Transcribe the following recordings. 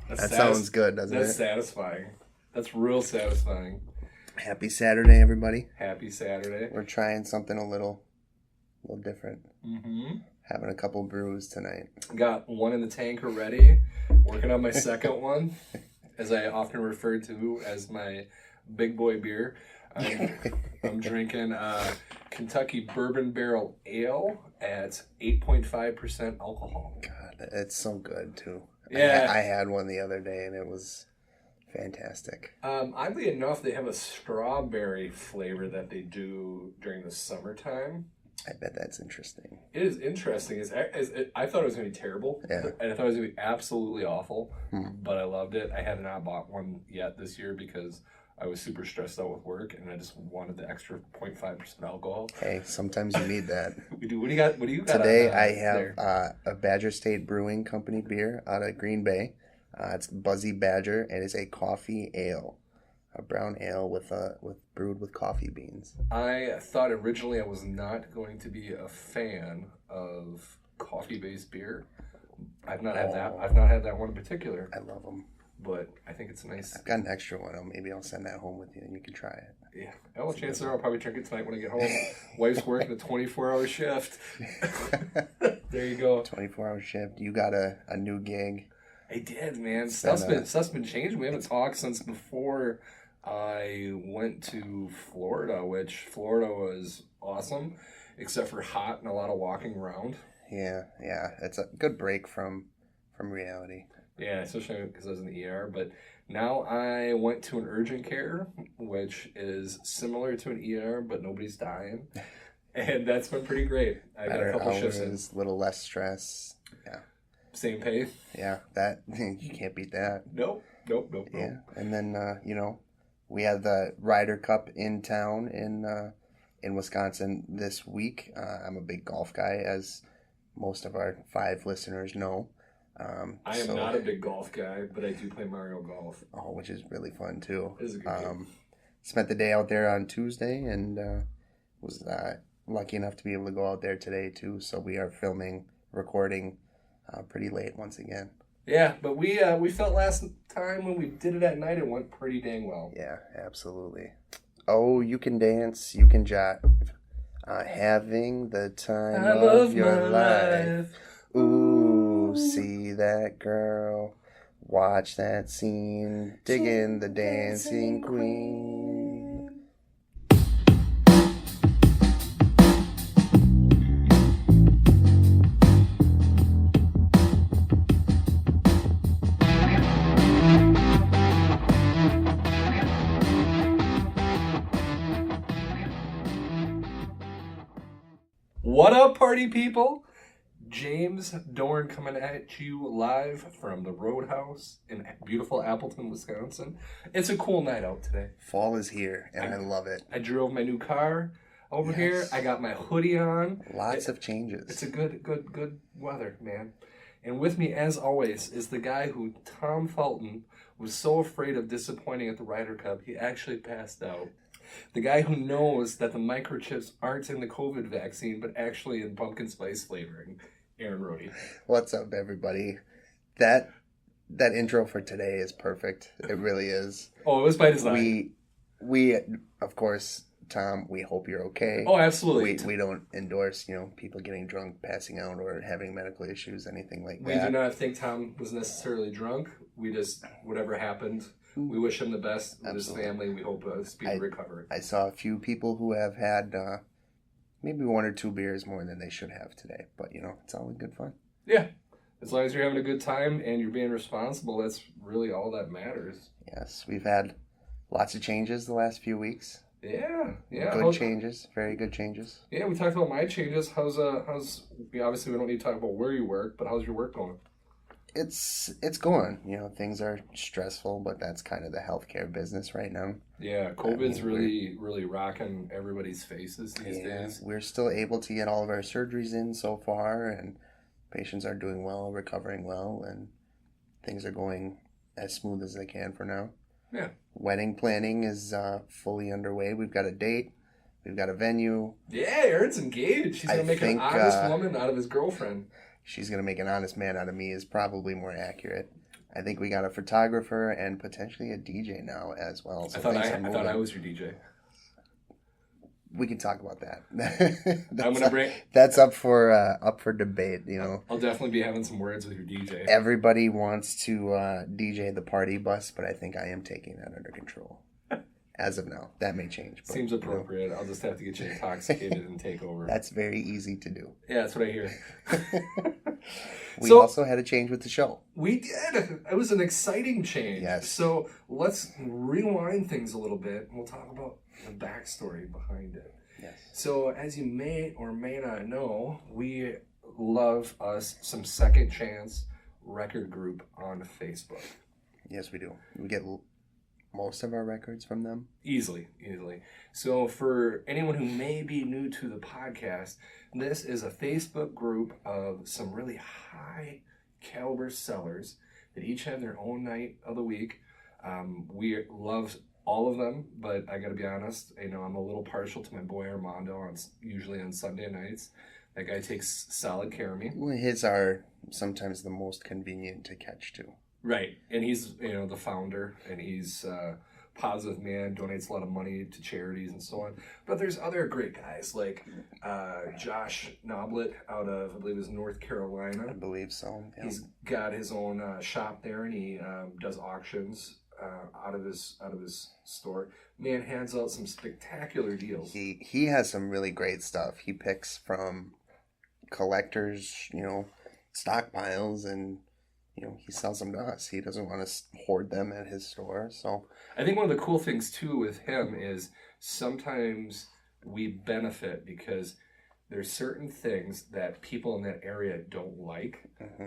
That sounds good, doesn't it? That's satisfying. That's real satisfying. Happy Saturday, everybody. Happy Saturday. We're trying something a little different. Mm-hmm. Having a couple brews tonight. Got one in the tank already. Working on my second one, as I often refer to as my big boy beer. I'm drinking Kentucky Bourbon Barrel Ale at 8.5% alcohol. God, it's so good too. Yeah. I had one the other day and it was fantastic. Oddly enough, they have a strawberry flavor that they do during the summertime. I bet that's interesting. It is interesting. I thought it was going to be terrible. Yeah. And I thought it was going to be absolutely awful. But I loved it. I have not bought one yet this year because I was super stressed out with work and I just wanted the extra 0.5% alcohol. Hey, sometimes you need that. We do. What do you got? Today I have a Badger State Brewing Company beer out of Green Bay. It's Buzzy Badger and it's a coffee ale. A brown ale with brewed with coffee beans. I thought originally I was not going to be a fan of coffee-based beer. I've not had that. I've not had that one in particular. I love them. But I think it's nice. I've got an extra one. Maybe I'll send that home with you and you can try it. Yeah. Well, chances are I'll probably drink it tonight when I get home. Wife's working a 24-hour shift. There you go. 24-hour shift. You got a new gig. I did, man. Stuff's been changing. We haven't talked since before I went to Florida, which Florida was awesome, except for hot and a lot of walking around. Yeah. It's a good break from reality. Yeah, especially because I was in the ER. But now I went to an urgent care, which is similar to an ER, but nobody's dying. And that's been pretty great. I got a couple shifts in. A little less stress. Yeah. Same pay. Yeah, that you can't beat that. Nope. Yeah, and then we have the Ryder Cup in town in Wisconsin this week. I'm a big golf guy, as most of our 5 listeners know. I am not a big golf guy, but I do play Mario Golf. Oh, which is really fun too. It is a good game. Spent the day out there on Tuesday and was lucky enough to be able to go out there today too. So we are recording pretty late once again. Yeah, but we felt last time when we did it at night, it went pretty dang well. Yeah, absolutely. Oh, you can dance, you can jive. Having the time of your life. Ooh, see that girl. Watch that scene. Digging the dancing queen. What up, party people? James Dorn coming at you live from the Roadhouse in beautiful Appleton, Wisconsin. It's a cool night out today. Fall is here, and I love it. I drove my new car over here. I got my hoodie on. Lots of changes. It's a good weather, man. And with me, as always, is the guy who Tom Felton was so afraid of disappointing at the Ryder Cup, he actually passed out. The guy who knows that the microchips aren't in the COVID vaccine, but actually in pumpkin spice flavoring, Aaron Rohde. What's up, everybody? That intro for today is perfect. It really is. Oh, it was by design. We of course, Tom, we hope you're okay. Oh, absolutely. We don't endorse, people getting drunk, passing out, or having medical issues, anything like that. We do not think Tom was necessarily drunk. We just, whatever happened, we wish him the best with his family. We hope a speedy recovery. I saw a few people who have had maybe 1 or 2 beers more than they should have today. But, it's all in good fun. Yeah. As long as you're having a good time and you're being responsible, that's really all that matters. Yes. We've had lots of changes the last few weeks. Yeah. Good changes. Very good changes. Yeah, we talked about my changes. How's obviously we don't need to talk about where you work, but how's your work going? It's going. Things are stressful, but that's kind of the healthcare business right now. Yeah, COVID's really rocking everybody's faces these days. We're still able to get all of our surgeries in so far, and patients are doing well, recovering well, and things are going as smooth as they can for now. Yeah. Wedding planning is fully underway. We've got a date. We've got a venue. Yeah, Aaron's engaged. He's going to make an honest woman out of his girlfriend. She's going to make an honest man out of me is probably more accurate. I think we got a photographer and potentially a DJ now as well. So I thought I was your DJ. We can talk about that. That's up for debate. You know, I'll definitely be having some words with your DJ. Everybody wants to DJ the party bus, but I think I am taking that under control. As of now, that may change. But, seems appropriate. I'll just have to get you intoxicated and take over. That's very easy to do. Yeah, that's what I hear. We also had a change with the show. We did. It was an exciting change. Yes. So let's rewind things a little bit, and we'll talk about the backstory behind it. Yes. So as you may or may not know, we love us some Second Chance record group on Facebook. Yes, we do. We get most of our records from them. Easily. So for anyone who may be new to the podcast, this is a Facebook group of some really high caliber sellers that each have their own night of the week. We love all of them, but I got to be honest, I'm a little partial to my boy Armando usually on Sunday nights. That guy takes solid care of me. Well, his are sometimes the most convenient to catch too. Right, and he's the founder, and he's a positive man, donates a lot of money to charities and so on. But there's other great guys like Josh Noblet out of, I believe, North Carolina. I believe so. Yeah. He's got his own shop there, and he does auctions out of his store. Man hands out some spectacular deals. He has some really great stuff. He picks from collectors, stockpiles, and he sells them to us. He doesn't want to hoard them at his store. So I think one of the cool things too with him is sometimes we benefit because there's certain things that people in that area don't like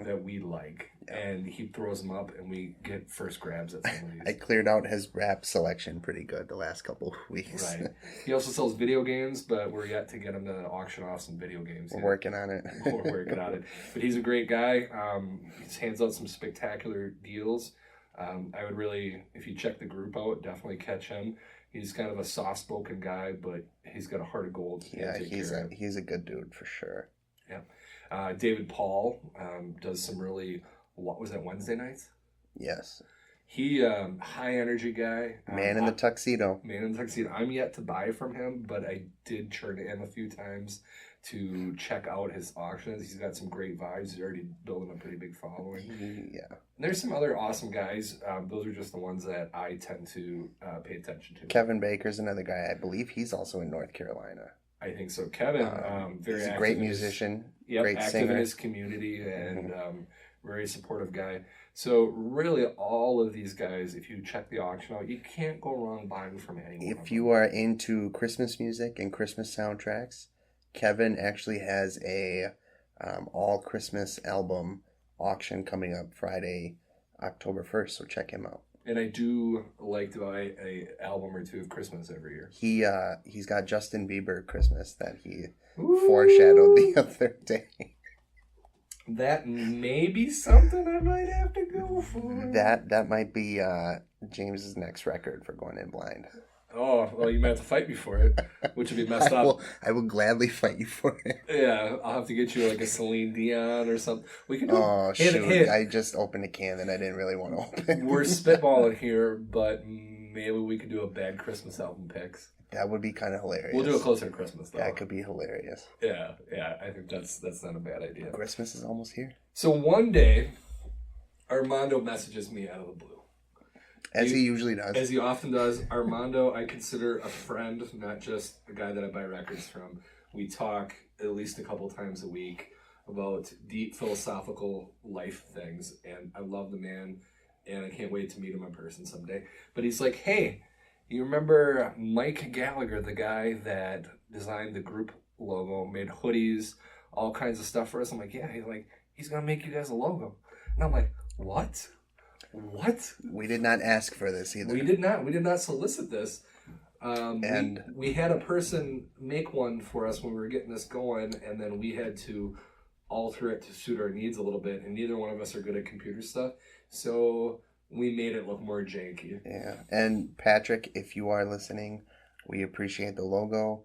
that we like. Yeah. And he throws them up and we get first grabs at some of these. I cleared out his rap selection pretty good the last couple of weeks. Right. He also sells video games, but we're yet to get him to auction off some video games. We're working on it. We're working on it. But he's a great guy. He hands out some spectacular deals. I would really, if you check the group out, definitely catch him. He's kind of a soft-spoken guy, but he's got a heart of gold. Yeah, he's a good dude for sure. Yeah. David Paul does some really, what was that, Wednesday nights? Yes. He, high energy guy. Man in the tuxedo. I'm yet to buy from him, but I did turn it in a few times to check out his auctions. He's got some great vibes. He's already building a pretty big following. Yeah. And there's some other awesome guys. Those are just the ones that I tend to pay attention to. Kevin Baker's another guy. I believe he's also in North Carolina. I think so. Kevin, very he's a active great musician, great active singer. in his community, and very supportive guy. So really, all of these guys, if you check the auction out, you can't go wrong buying from anyone. If you are into Christmas music and Christmas soundtracks, Kevin actually has a all Christmas album auction coming up Friday, October 1st. So check him out. And I do like to buy a album or two of Christmas every year. He's got Justin Bieber Christmas that he foreshadowed the other day. That may be something I might have to go for. That might be James's next record for going in blind. Oh, well, you might have to fight me for it, which would be messed up. I will gladly fight you for it. Yeah, I'll have to get you like a Celine Dion or something. We can do. Oh, shoot. I just opened a can that I didn't really want to open. We're spitballing here, but maybe we could do a bad Christmas album picks. That would be kind of hilarious. We'll do it closer to Christmas, though. That could be hilarious. Yeah, I think that's not a bad idea. Christmas is almost here. So one day, Armando messages me out of the blue. As he usually does. As he often does. Armando, I consider a friend, not just a guy that I buy records from. We talk at least a couple times a week about deep philosophical life things, and I love the man, and I can't wait to meet him in person someday. But he's like, hey, you remember Mike Gallagher, the guy that designed the group logo, made hoodies, all kinds of stuff for us? I'm like, yeah. He's like, he's going to make you guys a logo. And I'm like, what? What? We did not ask for this either. We did not solicit this. And we had a person make one for us when we were getting this going, and then we had to alter it to suit our needs a little bit, and neither one of us are good at computer stuff, so we made it look more janky. Yeah, and Patrick, if you are listening, we appreciate the logo.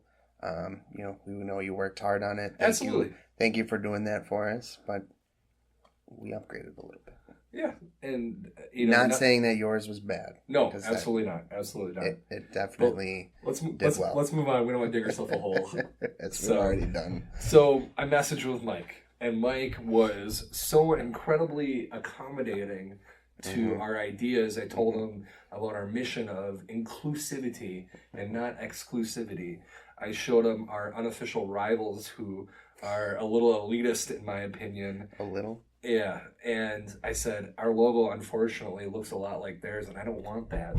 We know you worked hard on it. Absolutely. Thank you for doing that for us, but we upgraded a little bit. Yeah, and not saying that yours was bad. No, absolutely not. Absolutely not. It definitely let's well. Let's move on. We don't want to dig ourselves a hole. We've already done. So I messaged with Mike, and Mike was so incredibly accommodating to our ideas. I told him about our mission of inclusivity and not exclusivity. I showed him our unofficial rivals who are a little elitist, in my opinion. A little? Yeah, and I said, our logo, unfortunately, looks a lot like theirs, and I don't want that.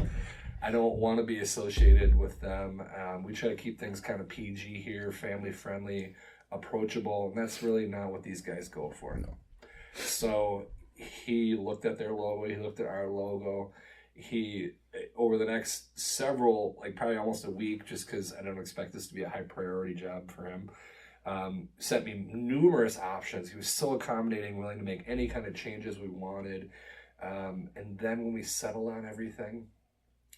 I don't want to be associated with them. We try to keep things kind of PG here, family-friendly, approachable, and that's really not what these guys go for. No. So he looked at their logo, he looked at our logo. He, over the next several, like probably almost a week, just because I don't expect this to be a high priority job for him, sent me numerous options. He was so accommodating, willing to make any kind of changes we wanted. And then when we settled on everything,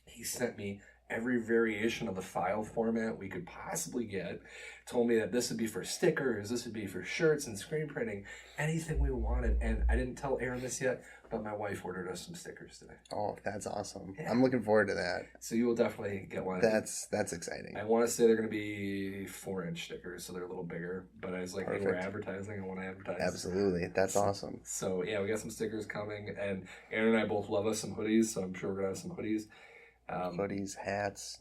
he sent me every variation of the file format we could possibly get. Told me that this would be for stickers, this would be for shirts and screen printing, anything we wanted. And I didn't tell Aaron this yet, but my wife ordered us some stickers today. Oh, that's awesome. Yeah. I'm looking forward to that. So you will definitely get one. That's exciting. I want to say they're going to be 4-inch stickers, so they're a little bigger. But I was like, hey, we're advertising. I want to advertise. Absolutely. That's awesome. So yeah, we got some stickers coming. And Aaron and I both love us some hoodies, so I'm sure we're going to have some hoodies. Hoodies, hats,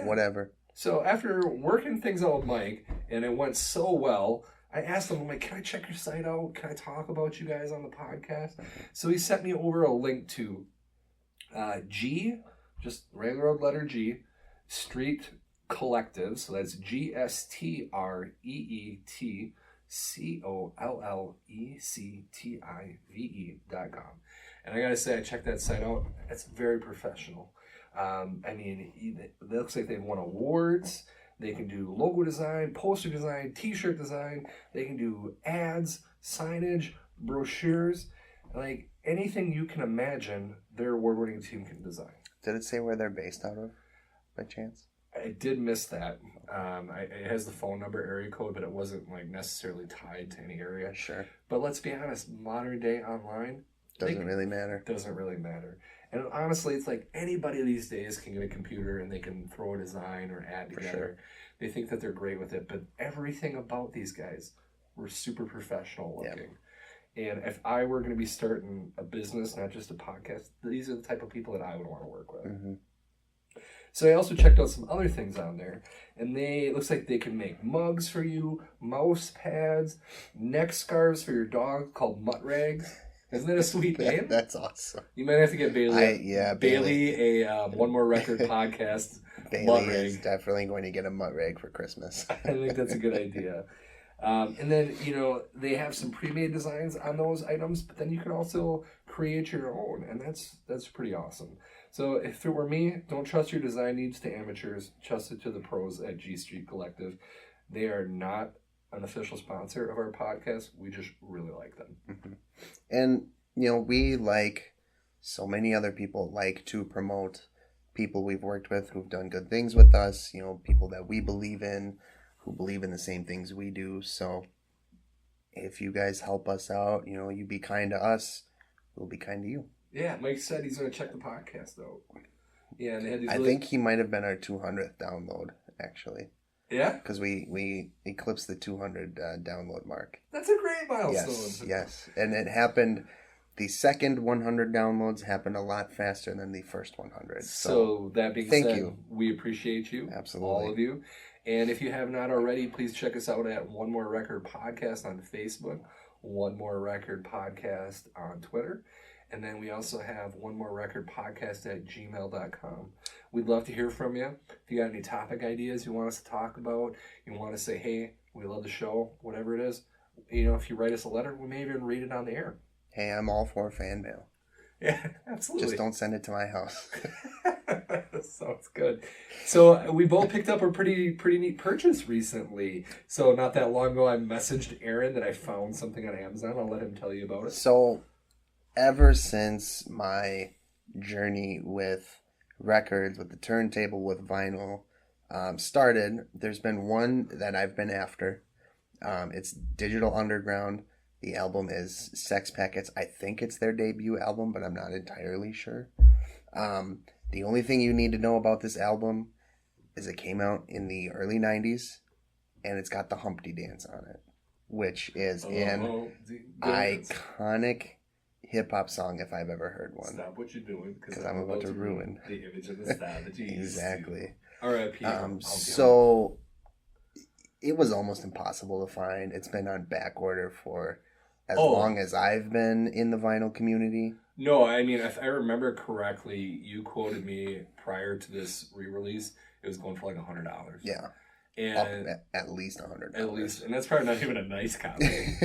whatever. So after working things out with Mike, and it went so well, I asked him, I'm like, can I check your site out? Can I talk about you guys on the podcast? So he sent me over a link to G, just regular old letter G, Street Collective. So that's GSTREETCOLLECTIVE.com. And I got to say, I checked that site out. It's very professional. I mean, it looks like they've won awards. They can do logo design, poster design, t-shirt design. They can do ads, signage, brochures. Like anything you can imagine, their award-winning team can design. Did it say where they're based out of, by chance? I did miss that. It has the phone number, area code, but it wasn't like necessarily tied to any area. Sure. But let's be honest, modern day online doesn't really matter. Doesn't really matter. And honestly, it's like anybody these days can get a computer and they can throw a design or ad together. Sure. They think that they're great with it, but everything about these guys were super professional looking. Yep. And if I were going to be starting a business, not just a podcast, these are the type of people that I would want to work with. Mm-hmm. So I also checked out some other things on there, and it looks like they can make mugs for you, mouse pads, neck scarves for your dog called mutt rags. Isn't that a sweet name? That's awesome. You might have to get Bailey. Bailey, a One More Record podcast. Bailey is definitely going to get a mutt rag for Christmas. I think that's a good idea. And then, they have some pre-made designs on those items, but then you can also create your own, and that's pretty awesome. So if it were me, don't trust your design needs to amateurs. Trust it to the pros at G Street Collective. They are not an official sponsor of our podcast. We just really like them. Mm-hmm. And, we, like so many other people, like to promote people we've worked with who've done good things with us, people that we believe in, who believe in the same things we do. So if you guys help us out, you be kind to us, we'll be kind to you. Yeah, Mike said he's going to check the podcast out. Yeah, and they had these I think he might have been our 200th download, actually. Yeah? Because we eclipsed the 200 download mark. That's a great milestone. Yes. And it happened, the second 100 downloads happened a lot faster than the first 100. So that being said, thank you. We appreciate you. Absolutely. All of you. And if you have not already, please check us out at One More Record Podcast on Facebook, One More Record Podcast on Twitter. And then we also have One More Record Podcast at gmail.com. We'd love to hear from you. If you got any topic ideas you want us to talk about, you want to say, hey, we love the show, whatever it is, if you write us a letter, we may even read it on the air. Hey, I'm all for fan mail. Yeah, absolutely. Just don't send it to my house. Sounds good. So we both picked up a pretty neat purchase recently. So not that long ago, I messaged Aaron that I found something on Amazon. I'll let him tell you about it. So ever since my journey with records, with the turntable, with vinyl started, there's been one that I've been after. It's Digital Underground The album is Sex Packets. I think it's their debut album, but I'm not entirely sure. The only thing you need to know about this album is it came out in the early 90s, and it's got the Humpty Dance on it, which is an iconic hip-hop song if I've ever heard one. Stop what you're doing, because I'm about to ruin the image of the style that you used. Exactly. R.I.P. So it was almost impossible to find. It's been on back order for as long as I've been in the vinyl community. No, I mean, if I remember correctly, you quoted me prior to this re-release, it was going for like $100. Yeah. And at least $100. At least, and that's probably not even a nice copy.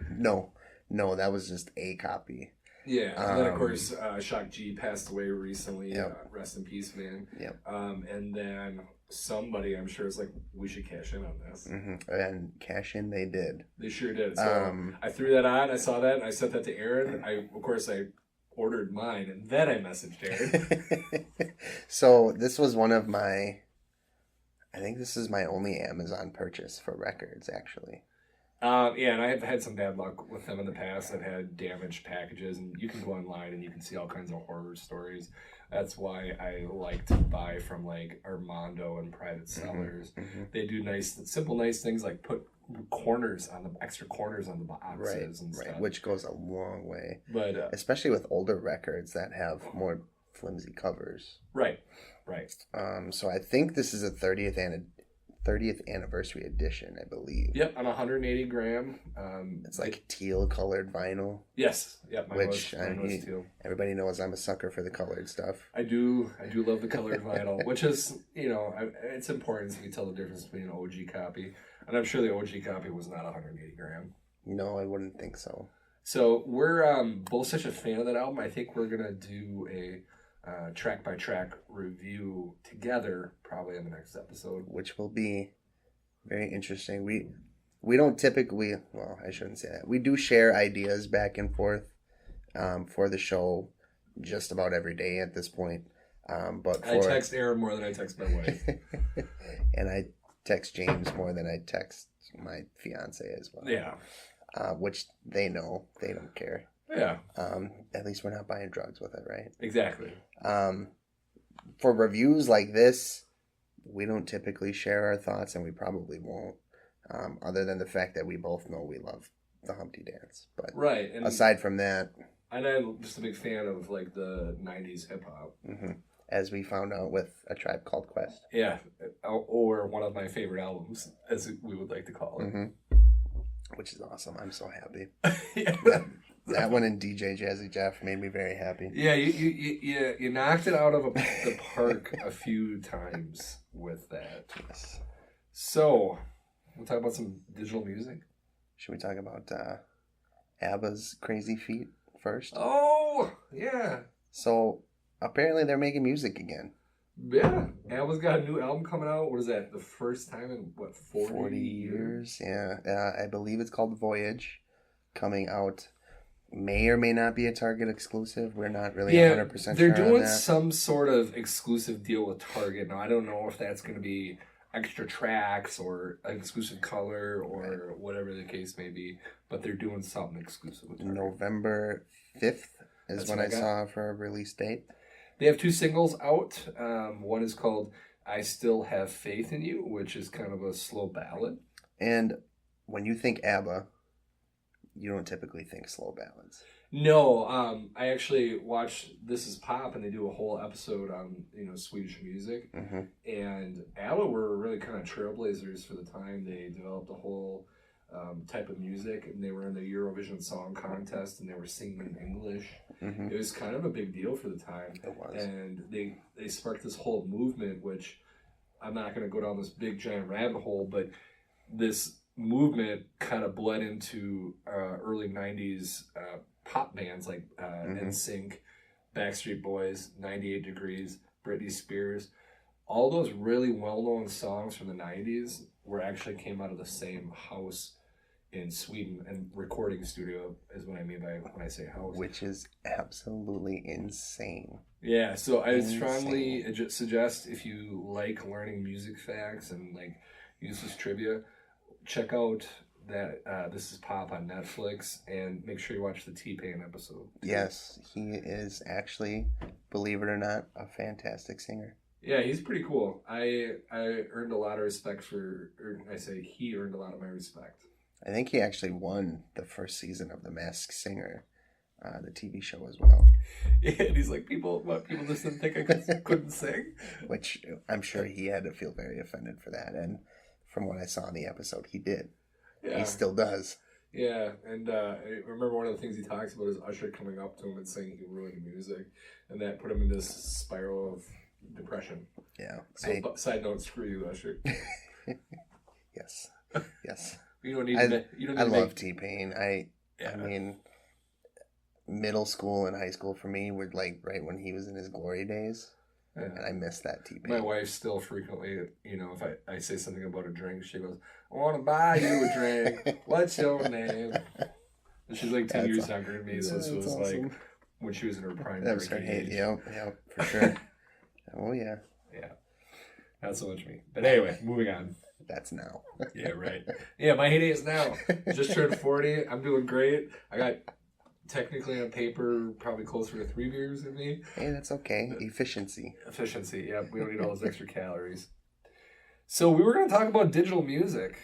No, that was just a copy. Yeah, and then of course, Shock G passed away recently. Yep. Rest in peace, man. Yep. And then somebody, I'm sure, is like, we should cash in on this. Mm-hmm. And cash in they did. They sure did. So I threw that on. I saw that, and I sent that to Aaron. I ordered mine, and then I messaged Aaron. So this was one of my. I think this is my only Amazon purchase for records, actually. Yeah, and I've had some bad luck with them in the past. I've had damaged packages, and you can go online and you can see all kinds of horror stories. That's why I like to buy from like Armando and private sellers. Mm-hmm. They do nice things like put extra corners on the boxes and stuff. Which goes a long way. But especially with older records that have more flimsy covers. Right. So I think this is a 30th anniversary edition, I believe. Yep, on 180 gram. It's like teal colored vinyl. Yes. Yep. Mine was teal. Everybody knows I'm a sucker for the colored stuff. I do love the colored vinyl, which is, it's important so you tell the difference between an OG copy. And I'm sure the OG copy was not 180 gram. No, I wouldn't think so. So we're both such a fan of that album. I think we're gonna do a track by track review together, probably in the next episode, which will be very interesting. We don't typically, well, I shouldn't say that. We do share ideas back and forth for the show just about every day at this point. But I text Aaron more than I text my wife, and I text James more than I text my fiance as well. Yeah, which they know. They don't care. Yeah. At least we're not buying drugs with it, right? Exactly. For reviews like this, we don't typically share our thoughts, and we probably won't, other than the fact that we both know we love the Humpty Dance. But right. And aside from that... And I'm just a big fan of, like, the 90s hip-hop. Mm-hmm. As we found out with A Tribe Called Quest. Yeah. Or one of my favorite albums, as we would like to call it. Mm-hmm. Which is awesome. I'm so happy. Yeah. That one and DJ Jazzy Jeff made me very happy. Yeah, you knocked it out of the park a few times with that. Yes. So, we'll talk about some digital music. Should we talk about ABBA's Crazy Feet first? Oh, yeah. So, apparently they're making music again. Yeah. ABBA's got a new album coming out. What is that? The first time in, 40 years? Yeah. I believe it's called Voyage. Coming out... May or may not be a Target exclusive. We're not really 100% sure. They're doing some sort of exclusive deal with Target. Now, I don't know if that's going to be extra tracks or an exclusive color or whatever the case may be, but they're doing something exclusive with Target. November 5th is when I saw for a release date. They have 2 singles out. One is called I Still Have Faith in You, which is kind of a slow ballad. And when you think ABBA, you don't typically think slow ballads. No, I actually watched This Is Pop, and they do a whole episode on Swedish music. Mm-hmm. And ABBA were really kind of trailblazers for the time. They developed a whole type of music, and they were in the Eurovision Song Contest, and they were singing in English. Mm-hmm. It was kind of a big deal for the time. It was. And they sparked this whole movement, which I'm not going to go down this big giant rabbit hole, but this movement kind of bled into early 90s pop bands like NSYNC, Backstreet Boys, 98 Degrees, Britney Spears. All those really well-known songs from the 90s actually came out of the same house in Sweden, and recording studio is what I mean by when I say house. Which is absolutely insane. Yeah, so I strongly suggest, if you like learning music facts and like useless trivia, check out that This Is Pop on Netflix, and make sure you watch the T-Pain episode. Yes, he is actually, believe it or not, a fantastic singer. Yeah, he's pretty cool. I earned a lot of respect for, or I say he earned a lot of my respect. I think he actually won the first season of The Masked Singer, the TV show as well. Yeah, and he's like, people just didn't think I couldn't sing? Which I'm sure he had to feel very offended for that. And from what I saw in the episode, he did. Yeah. He still does. Yeah, and I remember one of the things he talks about is Usher coming up to him and saying he ruined music, and that put him in this spiral of depression. Yeah. So, side note, screw you, Usher. Yes. Yes. You don't need I love T-Pain. I mean, middle school and high school for me were like right when he was in his glory days. Yeah. And I miss that T-Pain. My wife still frequently, if I say something about a drink, she goes, I want to buy you a drink. What's your name? And she's like 10 years younger than me, so this was awesome. Like when she was in her prime. That was her age. Yeah, for sure. Oh, yeah. Yeah. Not so much me. But anyway, moving on. That's now. Yeah, right. Yeah, my heyday is now. Just turned 40. I'm doing great. I got technically on paper probably closer to 3 beers than me. Hey, that's okay. Efficiency. Yeah. We don't need all those extra calories. So we were going to talk about digital music.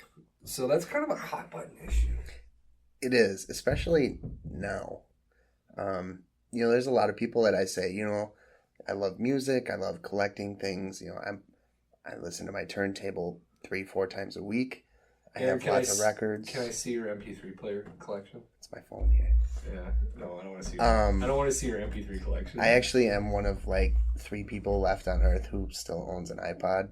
So that's kind of a hot button issue. It is, especially now. There's a lot of people that I say, I love music. I love collecting things. I listen to my turntable 3-4 times a week. I have lots of records. Can I see your MP3 player collection? It's my phone here. Yeah. No, I don't want to see. I don't want to see your MP3 collection. I actually am one of like 3 people left on Earth who still owns an iPod.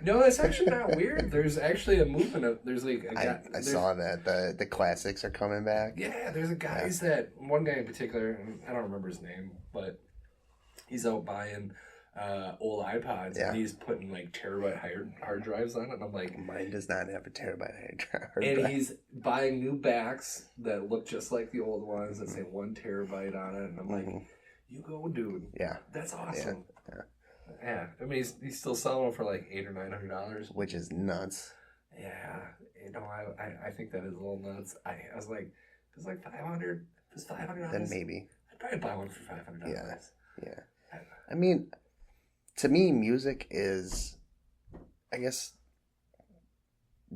No, that's actually not weird. There's actually a movement of I saw that the classics are coming back. Yeah, there's that one guy in particular. I don't remember his name, but he's out buying old iPods, and he's putting like terabyte hard drives on it. And I'm like, mine does not have a terabyte hard drive. And he's buying new backs that look just like the old ones that say 1 terabyte on it. And I'm like, you go, dude. Yeah, that's awesome. Yeah. I mean, he's still selling them for like $800 or $900, which is nuts. Yeah, I think that is a little nuts. I was like, if it's like $500, if it's $500, then maybe I'd probably buy one for $500. Yeah. I mean, to me, music is, I guess,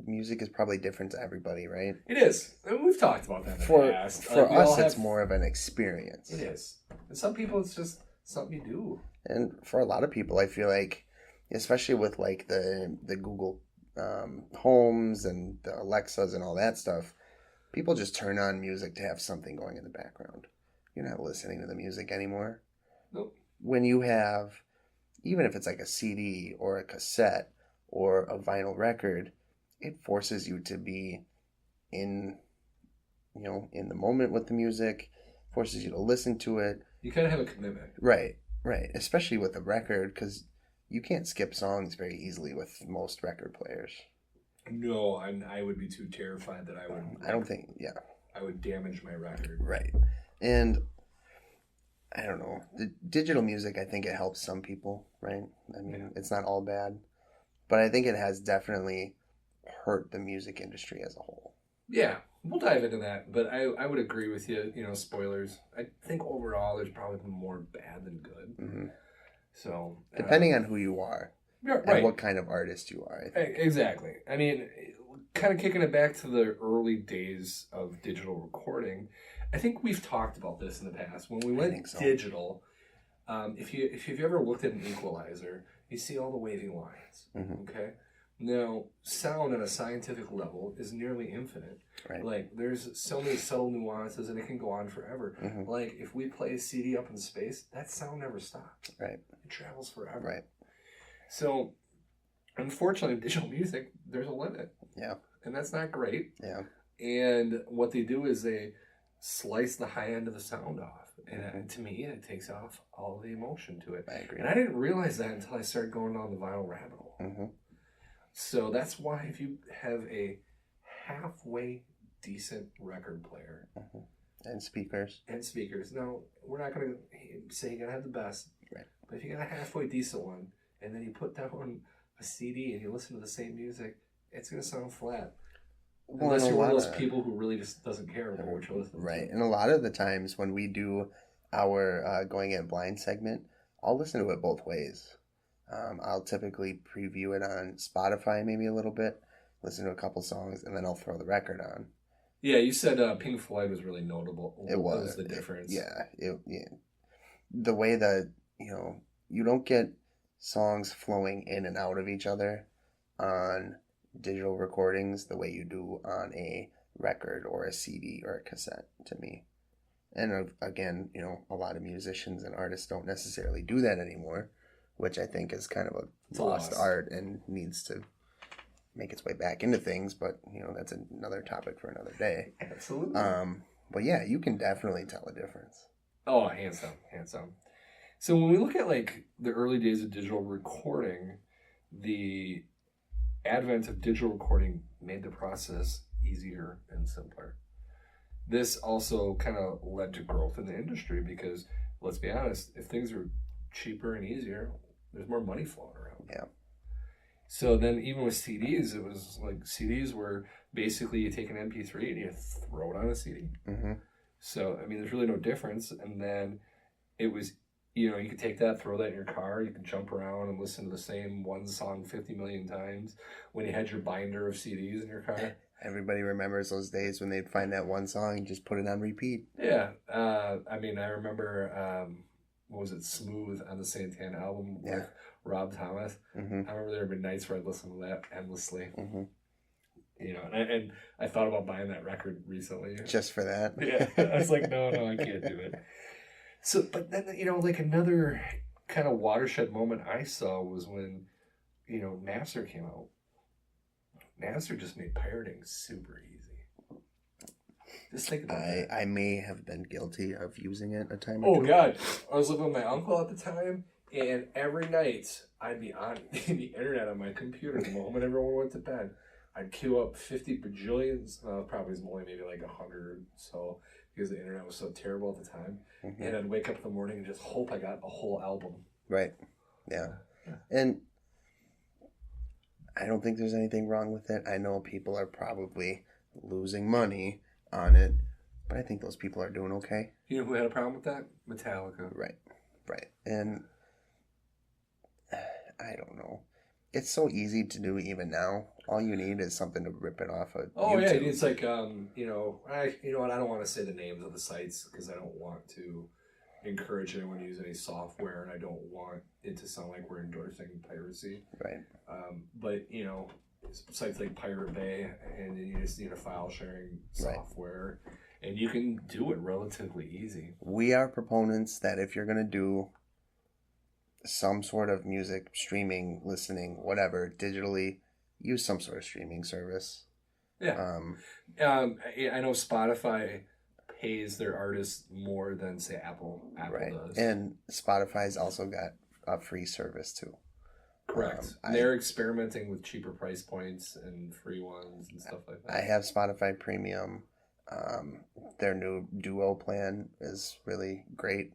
music is probably different to everybody, right? It is. I mean, we've talked about that in the past. For us, it's more of an experience. It is. And some people, it's just something you do. And for a lot of people, I feel like, especially with like the Google Homes and the Alexas and all that stuff, people just turn on music to have something going in the background. You're not listening to the music anymore. Nope. When you have, even if it's like a CD or a cassette or a vinyl record, it forces you to be in the moment with the music, forces you to listen to it. You kind of have a commitment. Right. Especially with a record, because you can't skip songs very easily with most record players. No, I would be too terrified that I would. I don't think, I would damage my record. Right. And I don't know. The digital music, I think it helps some people, right? I mean, It's not all bad. But I think it has definitely hurt the music industry as a whole. Yeah, we'll dive into that. But I would agree with you, spoilers. I think overall there's probably been more bad than good. Mm-hmm. So depending on who you are and what kind of artist you are. I think. Exactly. I mean, kind of kicking it back to the early days of digital recording, I think we've talked about this in the past. When we went digital, if you've ever looked at an equalizer, you see all the waving lines. Mm-hmm. Okay. Now, sound at a scientific level is nearly infinite. Right. Like, there's so many subtle nuances, and it can go on forever. Mm-hmm. Like, if we play a CD up in space, that sound never stops. Right. It travels forever. Right. So, unfortunately, in digital music, there's a limit. Yeah. And that's not great. Yeah. And what they do is they slice the high end of the sound off. And to me, it takes off all the emotion to it. I agree. And I didn't realize that until I started going down the vinyl rabbit hole. Mm-hmm. So that's why if you have a halfway decent record player and speakers, now we're not going to say you're going to have the best, right? But if you got a halfway decent one, and then you put down a CD and you listen to the same music, it's going to sound flat. Unless you're one of those people who really just doesn't care about what you're listening right. to. And a lot of the times when we do our Going In Blind segment, I'll listen to it both ways. I'll typically preview it on Spotify maybe a little bit, listen to a couple songs, and then I'll throw the record on. Yeah, you said Pink Floyd was really notable. It was. What was the difference? Yeah. The way that, you don't get songs flowing in and out of each other on digital recordings the way you do on a record or a CD or a cassette, to me. And again, a lot of musicians and artists don't necessarily do that anymore, which I think is kind of a lost art and needs to make its way back into things. But, that's another topic for another day. Absolutely. But yeah, you can definitely tell a difference. Oh, hands down. So when we look at like the early days of digital recording, the advent of digital recording made the process easier and simpler. This also kind of led to growth in the industry because, let's be honest, if things are cheaper and easier, there's more money flowing around. Yeah. So then even with CDs, it was like CDs were basically you take an MP3 and you throw it on a CD. Mm-hmm. So, I mean, there's really no difference. And then it was, you could take that, throw that in your car. You could jump around and listen to the same one song 50 million times when you had your binder of CDs in your car. Everybody remembers those days when they'd find that one song and just put it on repeat. Yeah. I mean, I remember, what was it, Smooth on the Santana album with Rob Thomas. Mm-hmm. I remember there had been nights where I'd listen to that endlessly. Mm-hmm. And I thought about buying that record recently. Just for that? Yeah. I was like, no, I can't do it. So, but then, like another kind of watershed moment I saw was when, Napster came out. Napster just made pirating super easy. Just think about that. I may have been guilty of using it a time or two. Oh, God. I was living with my uncle at the time, and every night I'd be on the internet on my computer the moment everyone went to bed. I'd queue up 50 bajillions, probably was only maybe like 100 so, because the internet was so terrible at the time. Mm-hmm. And I'd wake up in the morning and just hope I got a whole album. Right. Yeah. And I don't think there's anything wrong with it. I know people are probably losing money on it, but I think those people are doing okay. You know who had a problem with that? Metallica. Right. And I don't know. It's so easy to do even now. All you need is something to rip it off of YouTube. Yeah, it's like, you know what, I don't want to say the names of the sites because I don't want to encourage anyone to use any software, and I don't want it to sound like we're endorsing piracy. Right. But, sites like Pirate Bay, and you just need a file sharing software, and you can do it relatively easy. We are proponents that if you're going to do some sort of music streaming, listening, whatever, digitally, use some sort of streaming service. Yeah. I know Spotify pays their artists more than, say, Apple does. And Spotify's also got a free service too. Correct. They're experimenting with cheaper price points and free ones and stuff like that. I have Spotify Premium. Their new Duo plan is really great.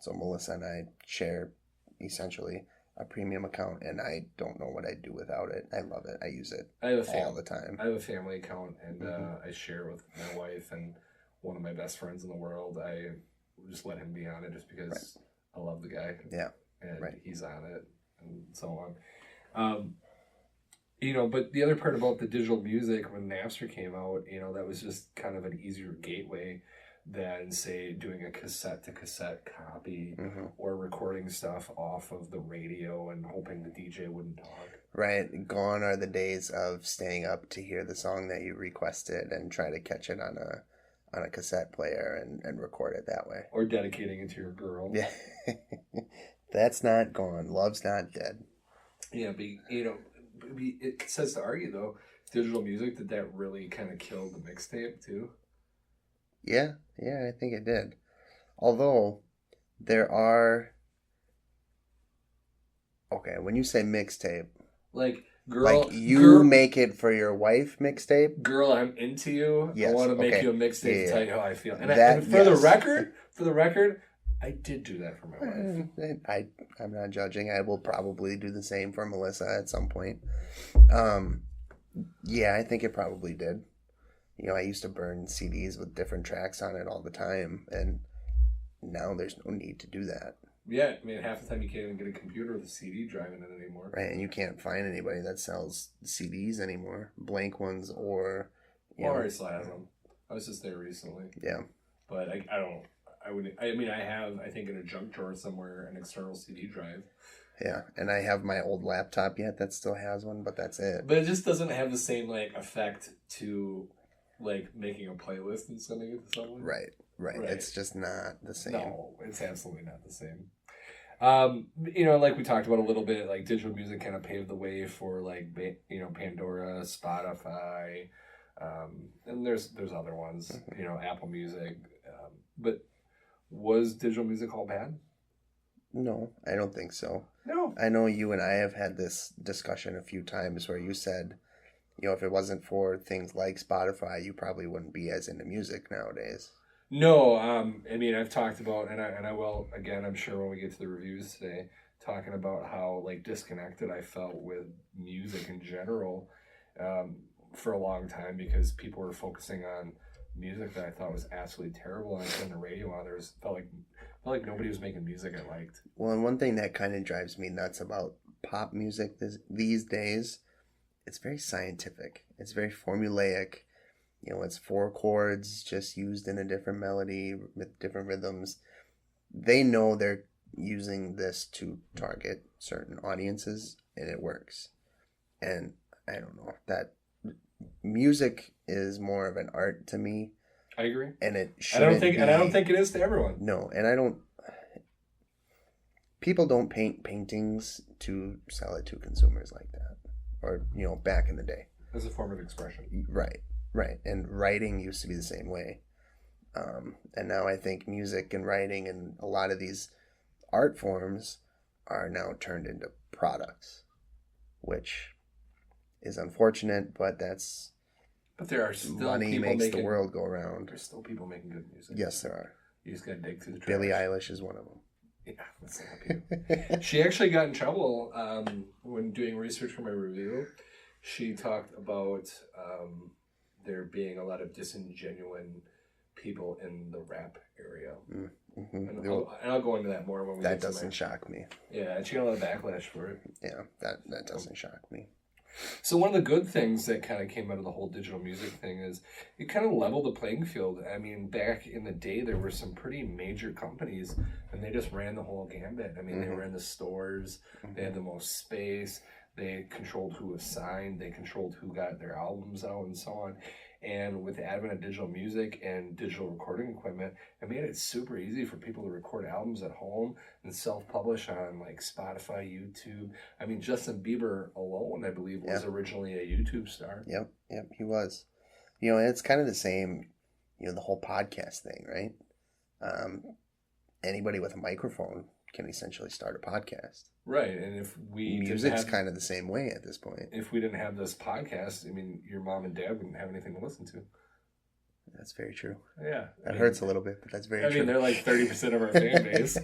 So Melissa and I share essentially a premium account, and I don't know what I'd do without it. I love it. I use it all the time. I have a family account, and I share with my wife and one of my best friends in the world. I just let him be on it just because I love the guy. Yeah. And he's on it and so on. But the other part about the digital music, when Napster came out, that was just kind of an easier gateway than, say, doing a cassette-to-cassette copy or recording stuff off of the radio and hoping the DJ wouldn't talk. Right. Gone are the days of staying up to hear the song that you requested and try to catch it on a cassette player and record it that way. Or dedicating it to your girl. Yeah. That's not gone. Love's not dead. Yeah, but, it says to argue, though, digital music, did that really kind of kill the mixtape, too? Yeah, I think it did. Although, there are... Okay, when you say mixtape... Like, girl... Like, you make it for your wife mixtape? Girl, I'm into you. Yes, I want to make you a mixtape to tell you how I feel. And, for the record, I did do that for my wife. I'm not judging. I will probably do the same for Melissa at some point. Yeah, I think it probably did. I used to burn CDs with different tracks on it all the time, and now there's no need to do that. Yeah, I mean, half the time you can't even get a computer with a CD drive in it anymore. Right, and you can't find anybody that sells CDs anymore, blank ones or, Or still has them. I was just there recently. Yeah. But I don't. I mean, I have, I think, in a junk drawer somewhere, an external CD drive. Yeah, and I have my old laptop yet that still has one, but that's it. But it just doesn't have the same, like, effect to, like, making a playlist and sending it to someone. Right. It's just not the same. No, it's absolutely not the same. Like we talked about a little bit, like digital music kind of paved the way for like Pandora, Spotify, and there's other ones, Apple Music. But was digital music all bad? No, I don't think so. No. I know you and I have had this discussion a few times where you said, if it wasn't for things like Spotify, you probably wouldn't be as into music nowadays. No, I mean, I've talked about, and I will, again, I'm sure when we get to the reviews today, talking about how, like, disconnected I felt with music in general for a long time because people were focusing on music that I thought was absolutely terrible, and I turned the radio on, felt like nobody was making music I liked. Well, and one thing that kind of drives me nuts about pop music these days, it's very scientific. It's very formulaic. It's 4 chords just used in a different melody with different rhythms. They know they're using this to target certain audiences, and it works. And I don't know, that music is more of an art to me. I agree. And it I don't think it is to everyone. No, and people don't paint paintings to sell it to consumers like that. Or, back in the day. As a form of expression. Right. And writing used to be the same way. And now I think music and writing and a lot of these art forms are now turned into products, which is unfortunate, but there are still money people makes making, the world go around. There's still people making good music. Yes, there are. You just gotta dig through the trash. Billie Eilish is one of them. Yeah, that's a lot of people. She actually got in trouble when doing research for my review. She talked about there being a lot of disingenuous people in the rap area. Mm-hmm. And I'll go into that more when we get to that. That doesn't shock me. Yeah, and she got a lot of backlash for it. Yeah, that doesn't shock me. So one of the good things that kind of came out of the whole digital music thing is it kind of leveled the playing field. I mean, back in the day, there were some pretty major companies, and they just ran the whole gambit. I mean, They were in the stores, they had the most space, they controlled who was signed, they controlled who got their albums out, and so on. And with the advent of digital music and digital recording equipment, it made it super easy for people to record albums at home and self-publish on like Spotify, YouTube. I mean, Justin Bieber alone, I believe, was originally a YouTube star. Yep, he was. And it's kind of the same, the whole podcast thing, right? Anybody with a microphone can essentially start a podcast. Right, and if we music's kind of the same way at this point. If we didn't have this podcast, I mean, your mom and dad wouldn't have anything to listen to. That's very true. Yeah, that hurts a little bit, but that's very true. I mean, they're like 30% of our fan base.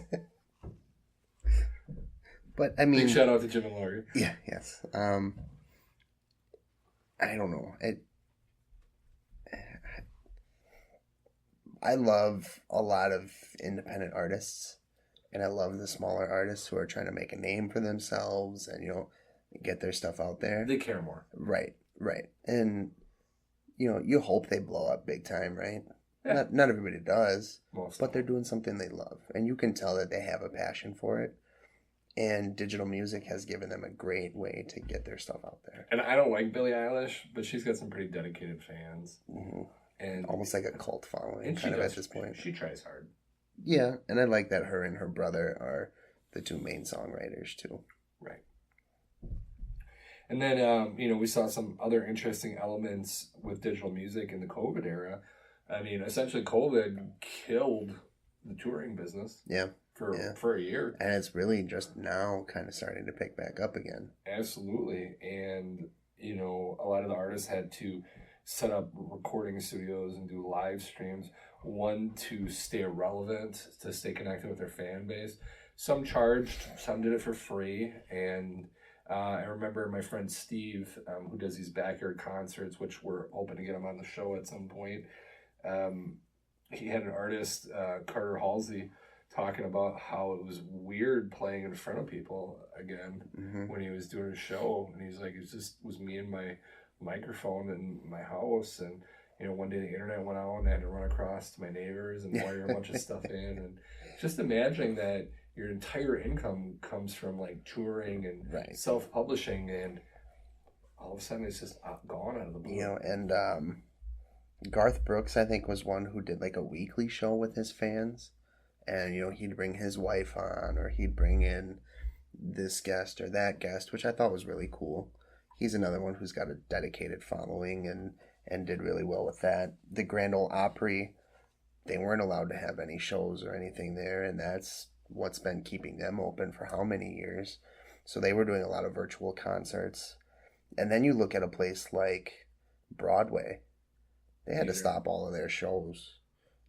But I mean, big shout out to Jim and Lori. Yeah, yes. I don't know. I love a lot of independent artists. And I love the smaller artists who are trying to make a name for themselves and, get their stuff out there. They care more. Right. And, you hope they blow up big time, right? Yeah. Not everybody does, but they're doing something they love. And you can tell that they have a passion for it. And digital music has given them a great way to get their stuff out there. And I don't like Billie Eilish, but she's got some pretty dedicated fans. Mm-hmm. And almost like a cult following kind of at this point. She tries hard. Yeah, and I like that her and her brother are the two main songwriters too. Right. And then, we saw some other interesting elements with digital music in the COVID era. I mean, essentially COVID killed the touring business. Yeah. For a year. And it's really just now kind of starting to pick back up again. Absolutely. And, a lot of the artists had to set up recording studios and do live streams. One, to stay relevant, to stay connected with their fan base. Some charged, some did it for free. And I remember my friend Steve, who does these backyard concerts, which we're hoping to get him on the show at some point. He had an artist, Carter Halsey, talking about how it was weird playing in front of people again when he was doing a show. And he's like, it just was me and my microphone in my house. And, one day the internet went out and I had to run across to my neighbors and wire a bunch of stuff in. And just imagining that your entire income comes from like touring and self-publishing, and all of a sudden it's just gone out of the blue. And Garth Brooks, I think, was one who did like a weekly show with his fans. And, he'd bring his wife on, or he'd bring in this guest or that guest, which I thought was really cool. He's another one who's got a dedicated following and did really well with that. The Grand Ole Opry, they weren't allowed to have any shows or anything there, and that's what's been keeping them open for how many years. So they were doing a lot of virtual concerts. And then you look at a place like Broadway. They had to stop all of their shows.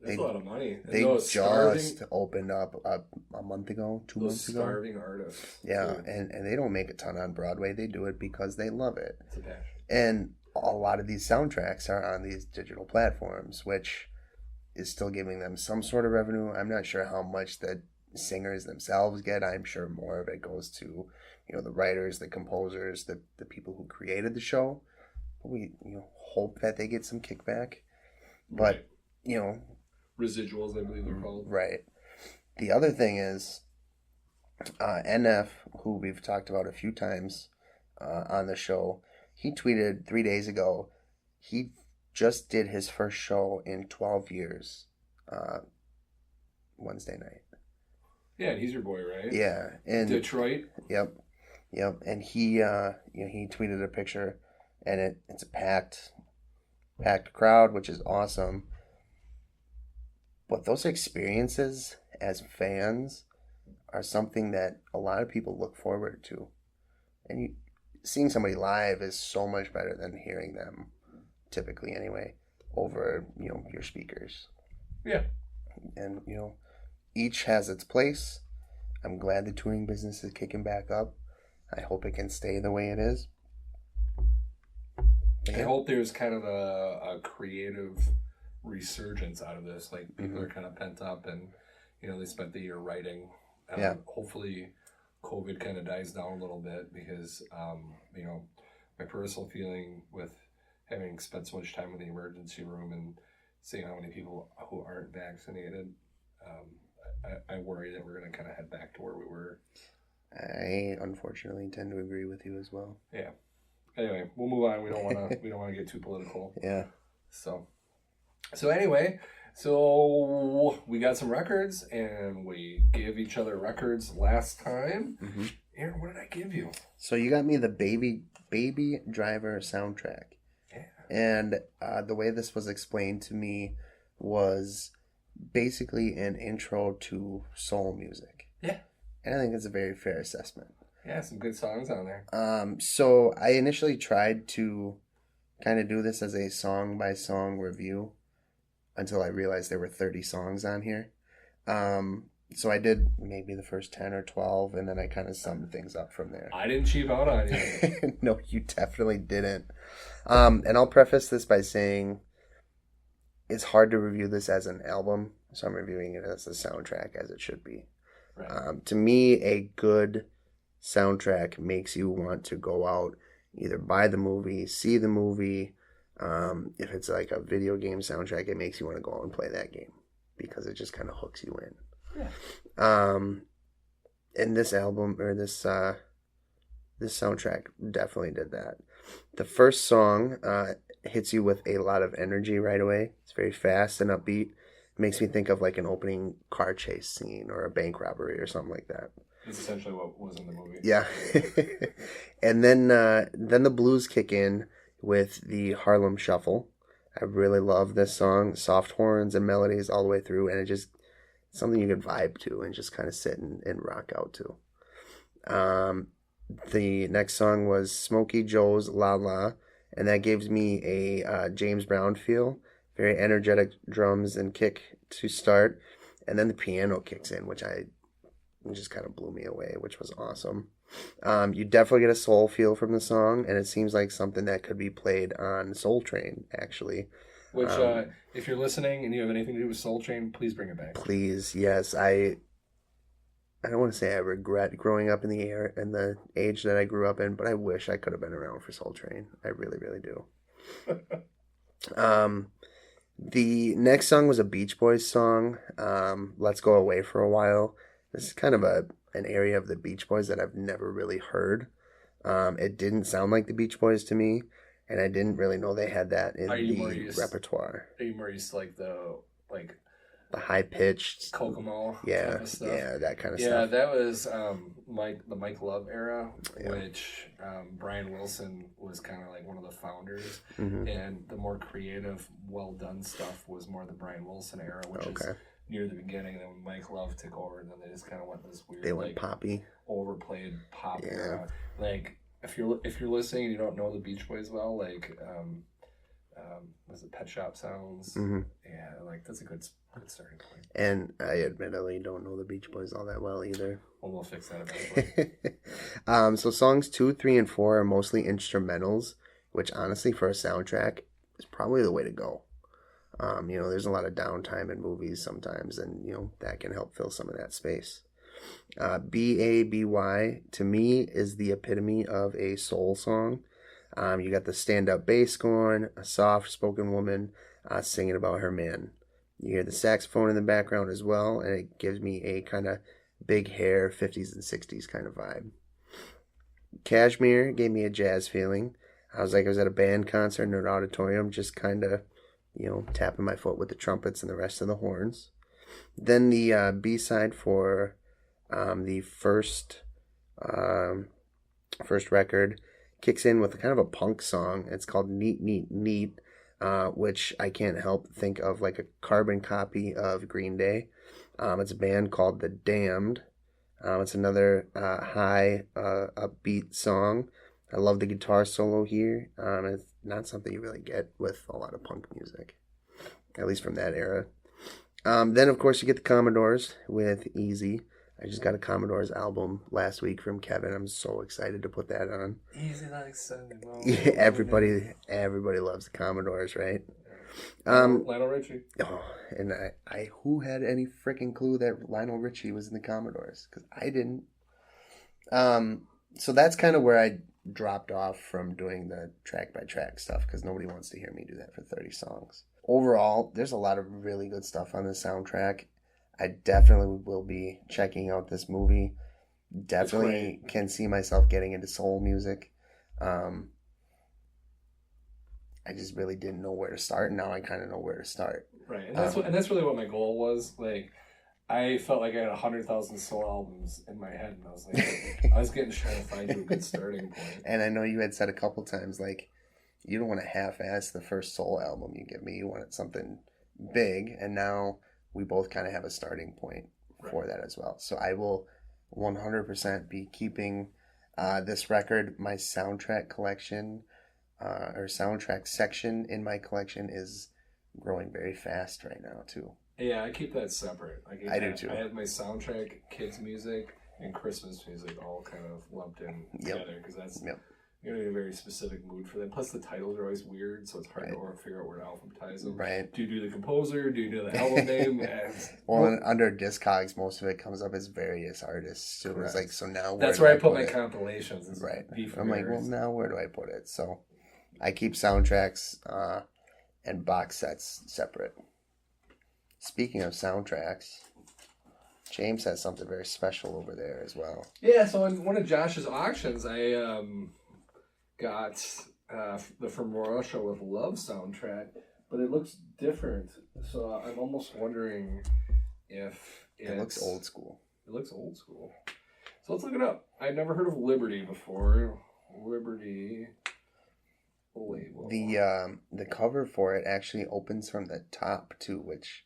That's a lot of money. They just opened up a month ago, 2 months ago. Starving artists. Yeah, and they don't make a ton on Broadway. They do it because they love it. It's a passion. And a lot of these soundtracks are on these digital platforms, which is still giving them some sort of revenue. I'm not sure how much the singers themselves get. I'm sure more of it goes to, the writers, the composers, the people who created the show. We hope that they get some kickback. But, residuals, I believe they're called. Right. The other thing is, NF, who we've talked about a few times on the show, he tweeted 3 days ago, he just did his first show in 12 years, Wednesday night. Yeah, and he's your boy, right? Yeah. In Detroit? Yep. And he, he tweeted a picture, and it's a packed crowd, which is awesome. But those experiences as fans are something that a lot of people look forward to. And seeing somebody live is so much better than hearing them, typically anyway, over, your speakers. Yeah. And, each has its place. I'm glad the touring business is kicking back up. I hope it can stay the way it is. I hope there's kind of a creative resurgence out of this. Like, people are kind of pent up and, they spent the year writing. Hopefully COVID kind of dies down a little bit because, my personal feeling with having spent so much time in the emergency room and seeing how many people who aren't vaccinated, I worry that we're going to kind of head back to where we were. I unfortunately tend to agree with you as well. Yeah. Anyway, we'll move on. We don't want to get too political. Yeah. So anyway, so we got some records and we gave each other records last time. Mm-hmm. Aaron, what did I give you? So you got me the Baby Driver soundtrack. Yeah. And the way this was explained to me was basically an intro to soul music. Yeah. And I think it's a very fair assessment. Yeah, some good songs on there. So I initially tried to kind of do this as a song-by-song review until I realized there were 30 songs on here. So I did maybe the first 10 or 12, and then I kind of summed things up from there. I didn't cheap out on you. No, you definitely didn't. And I'll preface this by saying it's hard to review this as an album, so I'm reviewing it as a soundtrack, as it should be. Right. To me, a good soundtrack makes you want to go out, either buy the movie, see the movie. If it's like a video game soundtrack, it makes you want to go out and play that game because it just kind of hooks you in. Yeah. And this album, or this soundtrack definitely did that. The first song hits you with a lot of energy right away. It's very fast and upbeat. It makes me think of like an opening car chase scene or a bank robbery or something like that. That's essentially what was in the movie. Yeah. And then the blues kick in with the Harlem Shuffle. I really love this song. Soft horns and melodies all the way through, and it just something you could vibe to and just kind of sit and rock out to. The next song was Smokey Joe's La La, and that gives me a James Brown feel. Very energetic drums and kick to start, and then the piano kicks in, which I It just kind of blew me away, which was awesome. You definitely get a soul feel from the song, and it seems like something that could be played on Soul Train, actually. Which, if you're listening and you have anything to do with Soul Train, please bring it back. Please, yes. I don't want to say I regret growing up in the age that I grew up in, but I wish I could have been around for Soul Train. I really, really do. The next song was a Beach Boys song, Let's Go Away for a While. This is kind of an area of the Beach Boys that I've never really heard. It didn't sound like the Beach Boys to me, and I didn't really know they had that in the repertoire. Are you more used to the high pitched Kokomo type of stuff? Yeah, that kind of stuff. Yeah, that was the Mike Love era, which Brian Wilson was kind of like one of the founders, and the more creative, well done stuff was more the Brian Wilson era, which is near the beginning. And then when Mike Love took over, and then they just kind of went this weird, they went poppy, overplayed pop era. Like if you're listening and you don't know the Beach Boys well, was it Pet Shop Sounds? Yeah, that's a good starting point. And I admittedly don't know the Beach Boys all that well either. Well, we'll fix that eventually. So songs 2, 3, and 4 are mostly instrumentals, which honestly for a soundtrack is probably the way to go. There's a lot of downtime in movies sometimes, and that can help fill some of that space. BABY to me is the epitome of a soul song. You got the stand-up bass going, a soft-spoken woman singing about her man. You hear the saxophone in the background as well, and it gives me a kind of big hair 50s and 60s kind of vibe. Kashmir gave me a jazz feeling. I was at a band concert in an auditorium, just kind of, tapping my foot with the trumpets and the rest of the horns. Then the B-side for the first record kicks in with kind of a punk song. It's called Neat, Neat, Neat, which I can't help think of like a carbon copy of Green Day. It's a band called The Damned. It's another high, upbeat song. I love the guitar solo here. It's not something you really get with a lot of punk music, at least from that era. Then, of course, you get the Commodores with Easy. I just got a Commodores album last week from Kevin. I'm so excited to put that on. Easy like Sunday morning. Yeah, everybody loves the Commodores, right? Lionel Richie. Oh, and I who had any freaking clue that Lionel Richie was in the Commodores? Because I didn't. So that's kind of where I dropped off from doing the track by track stuff, because nobody wants to hear me do that for 30 songs. Overall, there's a lot of really good stuff on the soundtrack. I definitely will be checking out this movie. Definitely can see myself getting into soul music. I just really didn't know where to start, and now I kind of know where to start. Right, and that's really what my goal was. Like, I felt like I had 100,000 soul albums in my head, and I was like, I was trying to find you a good starting point. And I know you had said a couple times, like, you don't want to half-ass the first soul album you give me. You wanted something big, and now we both kind of have a starting point for that as well. So I will 100% be keeping this record. My soundtrack collection or soundtrack section in my collection is growing very fast right now too. Yeah, I keep that separate. I do too. I have my soundtrack, kids music, and Christmas music all kind of lumped in together, because that's you're in a very specific mood for them. Plus, the titles are always weird, so it's hard to figure out where to alphabetize them. Right. Do you do the composer? Do you do the album name? Well, under Discogs, most of it comes up as various artists. So it's like, so now that's where I put my compilations. Right. I'm like, well, now where do I put it? So I keep soundtracks and box sets separate. Speaking of soundtracks, James has something very special over there as well. Yeah, so in one of Josh's auctions, I got the From Russia with Love soundtrack, but it looks different. So I'm almost wondering if it looks old school. It looks old school. So let's look it up. I've never heard of Liberty before. Liberty label. The cover for it actually opens from the top too, which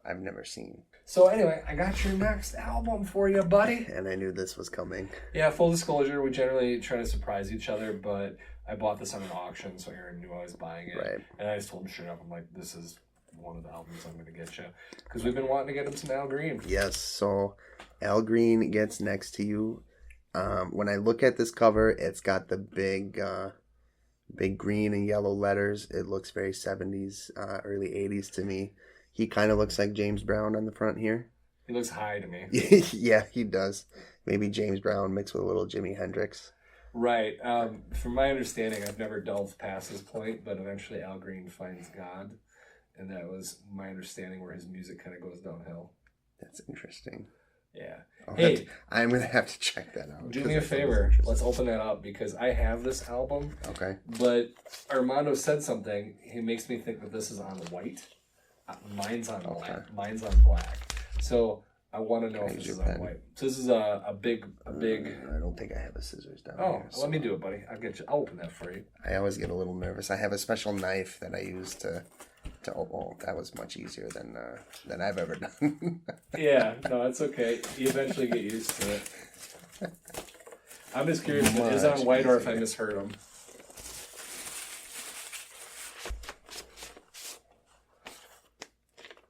I've never seen. So anyway, I got your next album for you, buddy. And I knew this was coming. Yeah, full disclosure, we generally try to surprise each other, but I bought this on an auction, so Aaron knew I was buying it. Right. And I just told him straight up, I'm like, this is one of the albums I'm going to get you. Because we've been wanting to get him some Al Green. Yes, so Al Green Gets Next to You. When I look at this cover, it's got the big green and yellow letters. It looks very 70s, early 80s to me. He kind of looks like James Brown on the front here. He looks high to me. Yeah, he does. Maybe James Brown mixed with a little Jimi Hendrix. Right. From my understanding, I've never delved past this point, but eventually Al Green finds God. And that was my understanding where his music kind of goes downhill. That's interesting. Yeah. I'm going to have to check that out. Do me a favor. Let's open that up because I have this album. Okay. But Armando said something. He makes me think that this is on white. Mine's on black. Mine's on black. So I want to know if this is on white. So this is a big. I don't think I have the scissors down here. here. So let me do it, buddy. I'll open that for you. I always get a little nervous. I have a special knife that I use to that was much easier than I've ever done. Yeah, no, it's okay. You eventually get used to it. I'm just curious if it is on white or if I misheard him.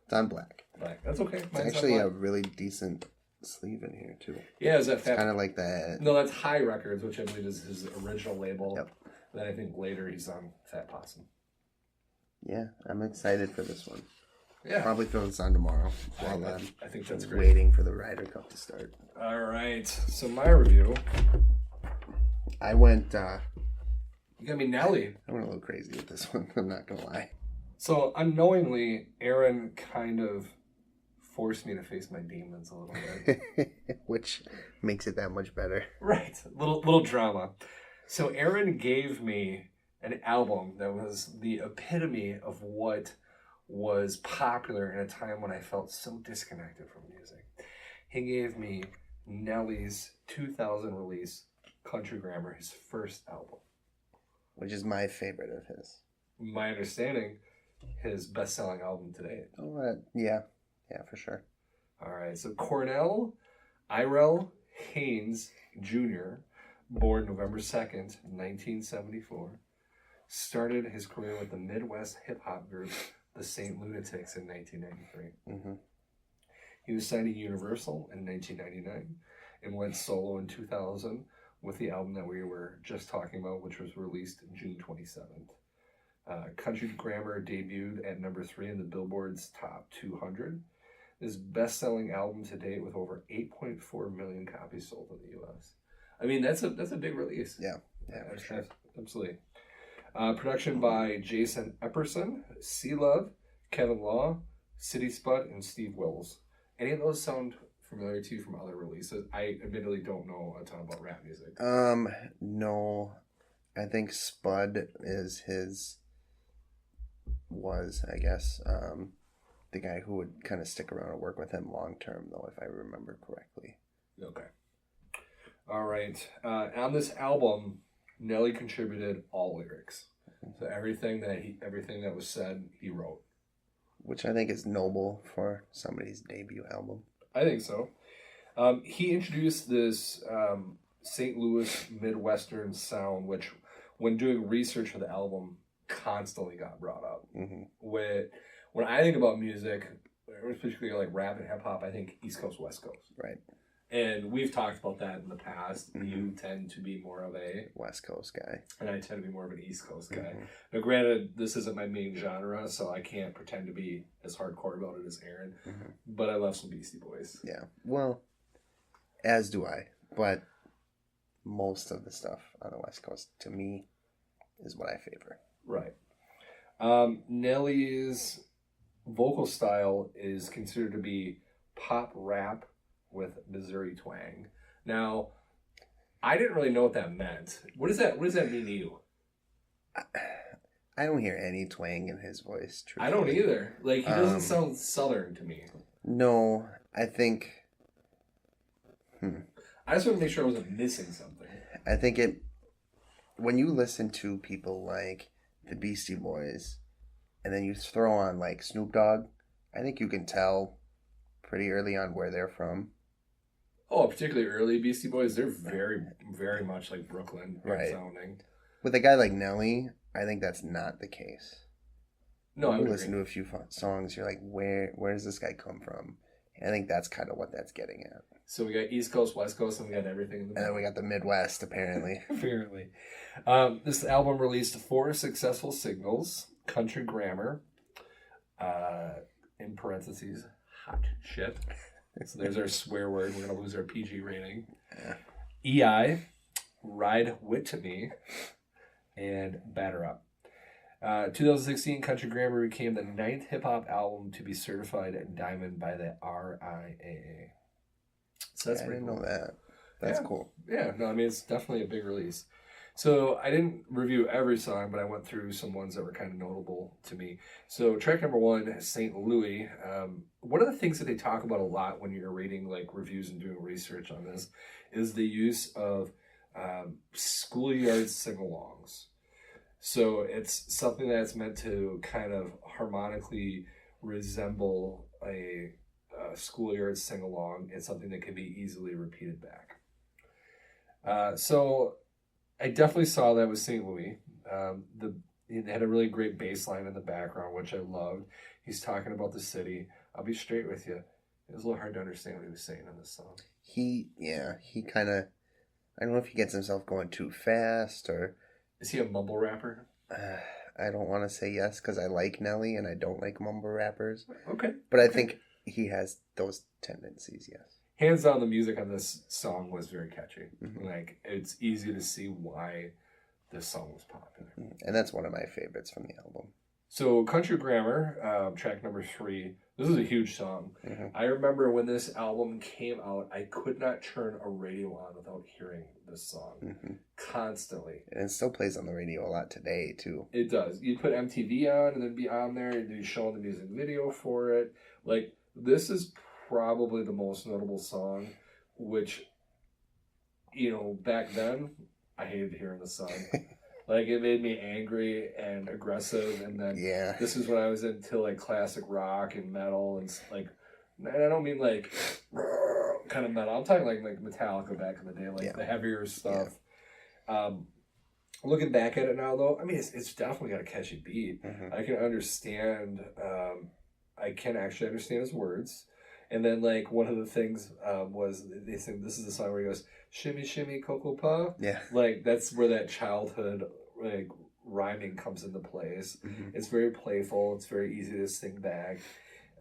It's on black. Black. That's okay. It's actually a really decent sleeve in here too. Yeah, is that fat? Kind of like that. No, that's High Records, which I believe is his original label. Yep. Then I think later he's on Fat Possum. Yeah, I'm excited for this one. Yeah. Probably throw this on tomorrow while I think that's great. Waiting for the Ryder Cup to start. All right. So my review. I went. You got me Nelly. I went a little crazy with this one. I'm not gonna lie. So unknowingly, Aaron kind of forced me to face my demons a little bit, which makes it that much better. Right. Little drama. So Aaron gave me an album that was the epitome of what was popular in a time when I felt so disconnected from music. He gave me Nelly's 2000 release, Country Grammar, his first album. Which is my favorite of his. My understanding, his best-selling album today. Oh, yeah. Yeah, for sure. All right, so Cornell Irel Haynes Jr., born November 2nd, 1974, started his career with the Midwest hip-hop group the St. Lunatics in 1993. Mm-hmm. He was signed to Universal in 1999 and went solo in 2000 with the album that we were just talking about, which was released June 27th. Country Grammar debuted at number 3 in the Billboard's Top 200. His best-selling album to date with over 8.4 million copies sold in the U.S. I mean, that's a big release. Yeah, for sure. Absolutely. Production by Jason Epperson, C Love, Kevin Law, City Spud, and Steve Wills. Any of those sound familiar to you from other releases? I admittedly don't know a ton about rap music. No. I think Spud was, I guess, the guy who would kind of stick around and work with him long term, though, if I remember correctly. Okay. All right. On this album, Nelly contributed all lyrics. So everything that was said, he wrote. Which I think is noble for somebody's debut album. I think so. He introduced this St. Louis Midwestern sound, which, when doing research for the album, constantly got brought up. Mm-hmm. When I think about music, particularly like rap and hip hop, I think East Coast, West Coast. Right. And we've talked about that in the past. Mm-hmm. You tend to be more of a West Coast guy. And I tend to be more of an East Coast guy. Mm-hmm. Now, granted, this isn't my main genre, so I can't pretend to be as hardcore about it as Aaron. Mm-hmm. But I love some Beastie Boys. Yeah. Well, as do I. But most of the stuff on the West Coast, to me, is what I favor. Right. Nelly's vocal style is considered to be pop rap with Missouri twang. Now, I didn't really know what that meant. What does that mean to you? I don't hear any twang in his voice. Truthfully. I don't either. Like, he doesn't sound Southern to me. No, I think. I just want to make sure I wasn't missing something. I think when you listen to people like the Beastie Boys, and then you throw on like Snoop Dogg, I think you can tell pretty early on where they're from. Oh, particularly early Beastie Boys, they're very, very much like Brooklyn right. sounding. With a guy like Nelly, I think that's not the case. No, when you listen to a few songs, you're like, where does this guy come from? I think that's kind of what that's getting at. So we got East Coast, West Coast, and we got everything in the middle. And then we got the Midwest, apparently. Apparently. This album released 4 successful singles. Country Grammar, in parentheses, hot shit. So there's our swear word. We're going to lose our PG rating. EI, Ride With Me, and Batter Up. 2016, Country Grammar became the 9th hip-hop album to be certified Diamond by the RIAA. So that's pretty cool. I didn't know that. That's cool. Yeah, no, I mean, it's definitely a big release. So I didn't review every song, but I went through some ones that were kind of notable to me. So track number 1, St. Louis. One of the things that they talk about a lot when you're reading like reviews and doing research on this is the use of schoolyard sing-alongs. So it's something that's meant to kind of harmonically resemble a schoolyard sing-along. It's something that can be easily repeated back. So I definitely saw that with St. Louis. It had a really great bass line in the background, which I loved. He's talking about the city. I'll be straight with you. It was a little hard to understand what he was saying in this song. He kind of, I don't know if he gets himself going too fast or... Is he a mumble rapper? I don't want to say yes because I like Nelly and I don't like mumble rappers. Okay. But I think he has those tendencies, yes. Hands down, the music on this song was very catchy. Mm-hmm. Like, it's easy to see why this song was popular. And that's one of my favorites from the album. So, Country Grammar, track number 3. This is a huge song. Mm-hmm. I remember when this album came out, I could not turn a radio on without hearing this song. Constantly. And it still plays on the radio a lot today, too. It does. You put MTV on and then be on there and you showing the music video for it. Like, this is probably the most notable song, which, you know, back then, I hated hearing the song. Like, it made me angry and aggressive, and then this is when I was into, like, classic rock and metal, and, like, and I don't mean, like, kind of metal. I'm talking, like Metallica back in the day, like, the heavier stuff. Yeah. Looking back at it now, though, I mean, it's definitely got a catchy beat. I can understand, I can actually understand his words. And then, like, one of the things was they sing, this is the song where he goes, shimmy, shimmy, cocoa puff. Yeah. Like, that's where that childhood, like, rhyming comes into place. It's very playful. It's very easy to sing back.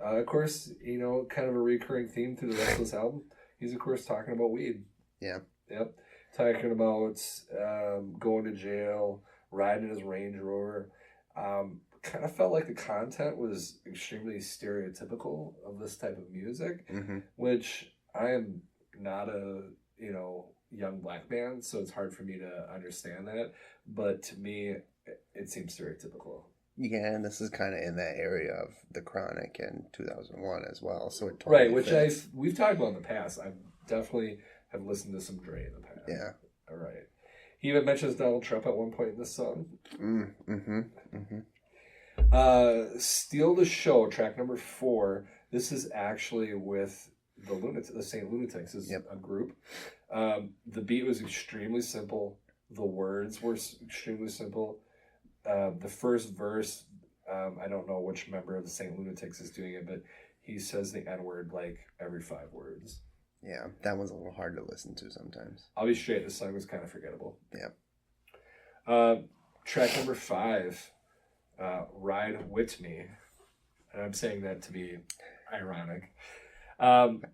Of course, you know, kind of a recurring theme through the rest of this album. He's, of course, talking about weed. Yeah. Yep. Talking about going to jail, riding his Range Rover. Kind of felt like the content was extremely stereotypical of this type of music, which I am not a, you know, young black man, so it's hard for me to understand that. But to me, it seems stereotypical. Yeah, and this is kind of in that area of The Chronic in 2001 as well. So it totally which we've talked about in the past. I definitely have listened to some Dre in the past. Yeah. All right. He even mentions Donald Trump at one point in this song. Steal the Show, track number 4. This is actually with the St. Lunatics. This is a group. The beat was extremely simple. The words were extremely simple. The first verse, I don't know which member of the St. Lunatics is doing it, but he says the N-word like every 5 words. Yeah, that one's a little hard to listen to sometimes. I'll be straight, this song was kind of forgettable. Yeah. Track number 5. Ride With Me. And I'm saying that to be ironic.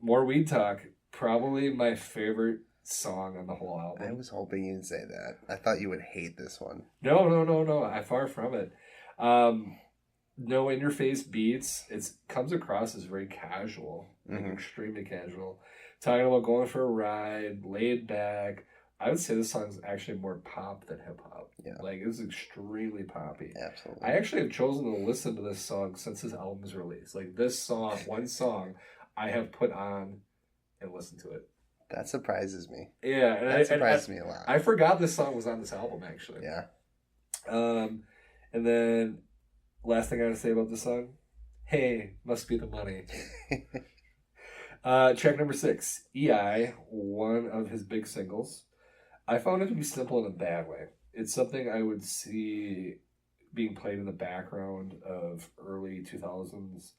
More Weed Talk. Probably my favorite song on the whole album. I was hoping you'd say that. I thought you would hate this one. No. I'm far from it. No in-your-face beats. It comes across as very casual. Like extremely casual. Talking about going for a ride, laid back. I would say this song's actually more pop than hip-hop. Yeah. Like, it was extremely poppy. Absolutely. I actually have chosen to listen to this song since this album's release. Like, this song, one song, I have put on and listened to it. That surprises me. Yeah. And that surprised me a lot. I forgot this song was on this album, actually. Yeah. And then, last thing I want to say about this song, hey, must be the money. Track number 6, EI, one of his big singles. I found it to be simple in a bad way. It's something I would see being played in the background of early 2000s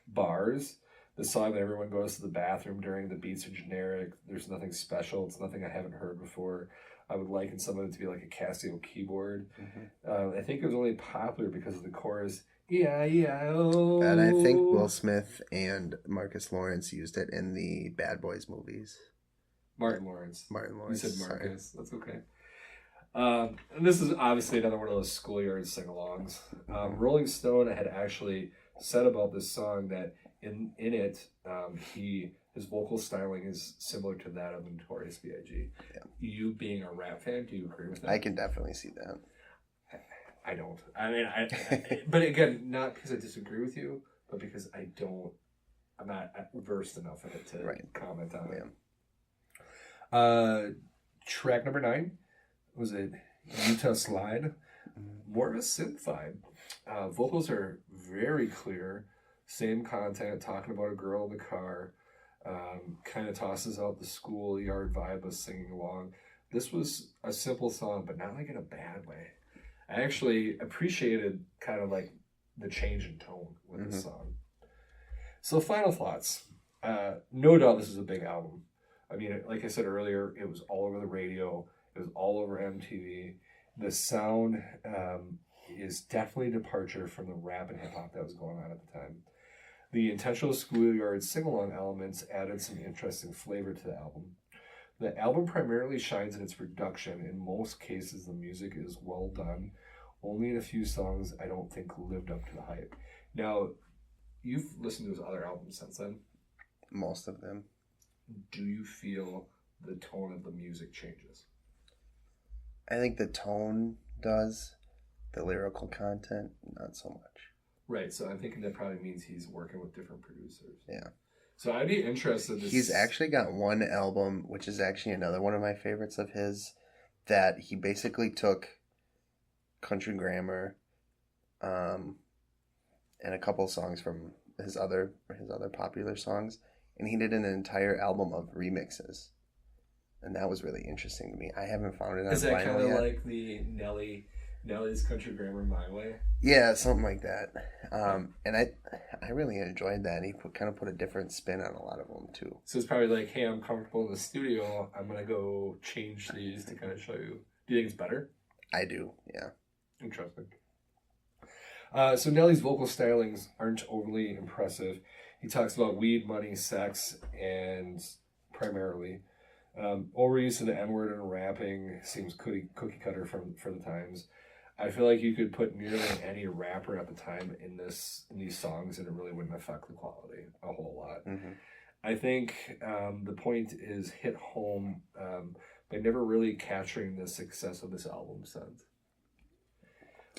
bars, the song that everyone goes to the bathroom during. The beats are generic. There's nothing special. It's nothing I haven't heard before. I would liken some of it to be like a Casio keyboard. I think it was only popular because of the chorus. E-I-E-I-O. And I think Will Smith and Marcus Lawrence used it in the Bad Boys movies. Martin Lawrence. Martin Lawrence. You said Marcus. Sorry. That's okay. And this is obviously another one of those schoolyard sing-alongs. Rolling Stone had actually said about this song that in it, his vocal styling is similar to that of Notorious B.I.G. Yeah. You being a rap fan, do you agree with that? I can definitely see that. I don't. I mean, but again, not because I disagree with you, but because I'm not versed enough in it to comment on it. Track number 9 was it Utah Slide? More of a synth vibe. Vocals are very clear. Same content, talking about a girl in the car. Kind of tosses out the schoolyard vibe of singing along. This was a simple song, but not like in a bad way. I actually appreciated kind of like the change in tone with the song. So final thoughts. No doubt this is a big album. I mean, like I said earlier, it was all over the radio. It was all over MTV. The sound is definitely a departure from the rap and hip hop that was going on at the time. The intentional schoolyard sing-along elements added some interesting flavor to the album. The album primarily shines in its production. In most cases, the music is well done. Only in a few songs I don't think lived up to the hype. Now, you've listened to his other albums since then. Most of them. Do you feel the tone of the music changes? I think the tone does. The lyrical content, not so much. Right, so I'm thinking that probably means he's working with different producers. Yeah. So I'd be interested to He's actually got one album, which is actually another one of my favorites of his, that he basically took Country Grammar, and a couple songs from his other popular songs, and he did an entire album of remixes, and that was really interesting to me. I haven't found it on vinyl yet. Is that kind of like the Nelly's Country Grammar My Way? Yeah, something like that. And I really enjoyed that. He kind of put a different spin on a lot of them too. So it's probably like, hey, I'm comfortable in the studio. I'm gonna go change these to kind of show you. Do you think it's better? I do. Yeah. Interesting. So Nelly's vocal stylings aren't overly impressive. He talks about weed, money, sex, and primarily overuse of the N-word in rapping seems cookie cutter for the times. I feel like you could put nearly any rapper at the time in these songs, and it really wouldn't affect the quality a whole lot. Mm-hmm. I think the point is hit home by never really capturing the success of this album since.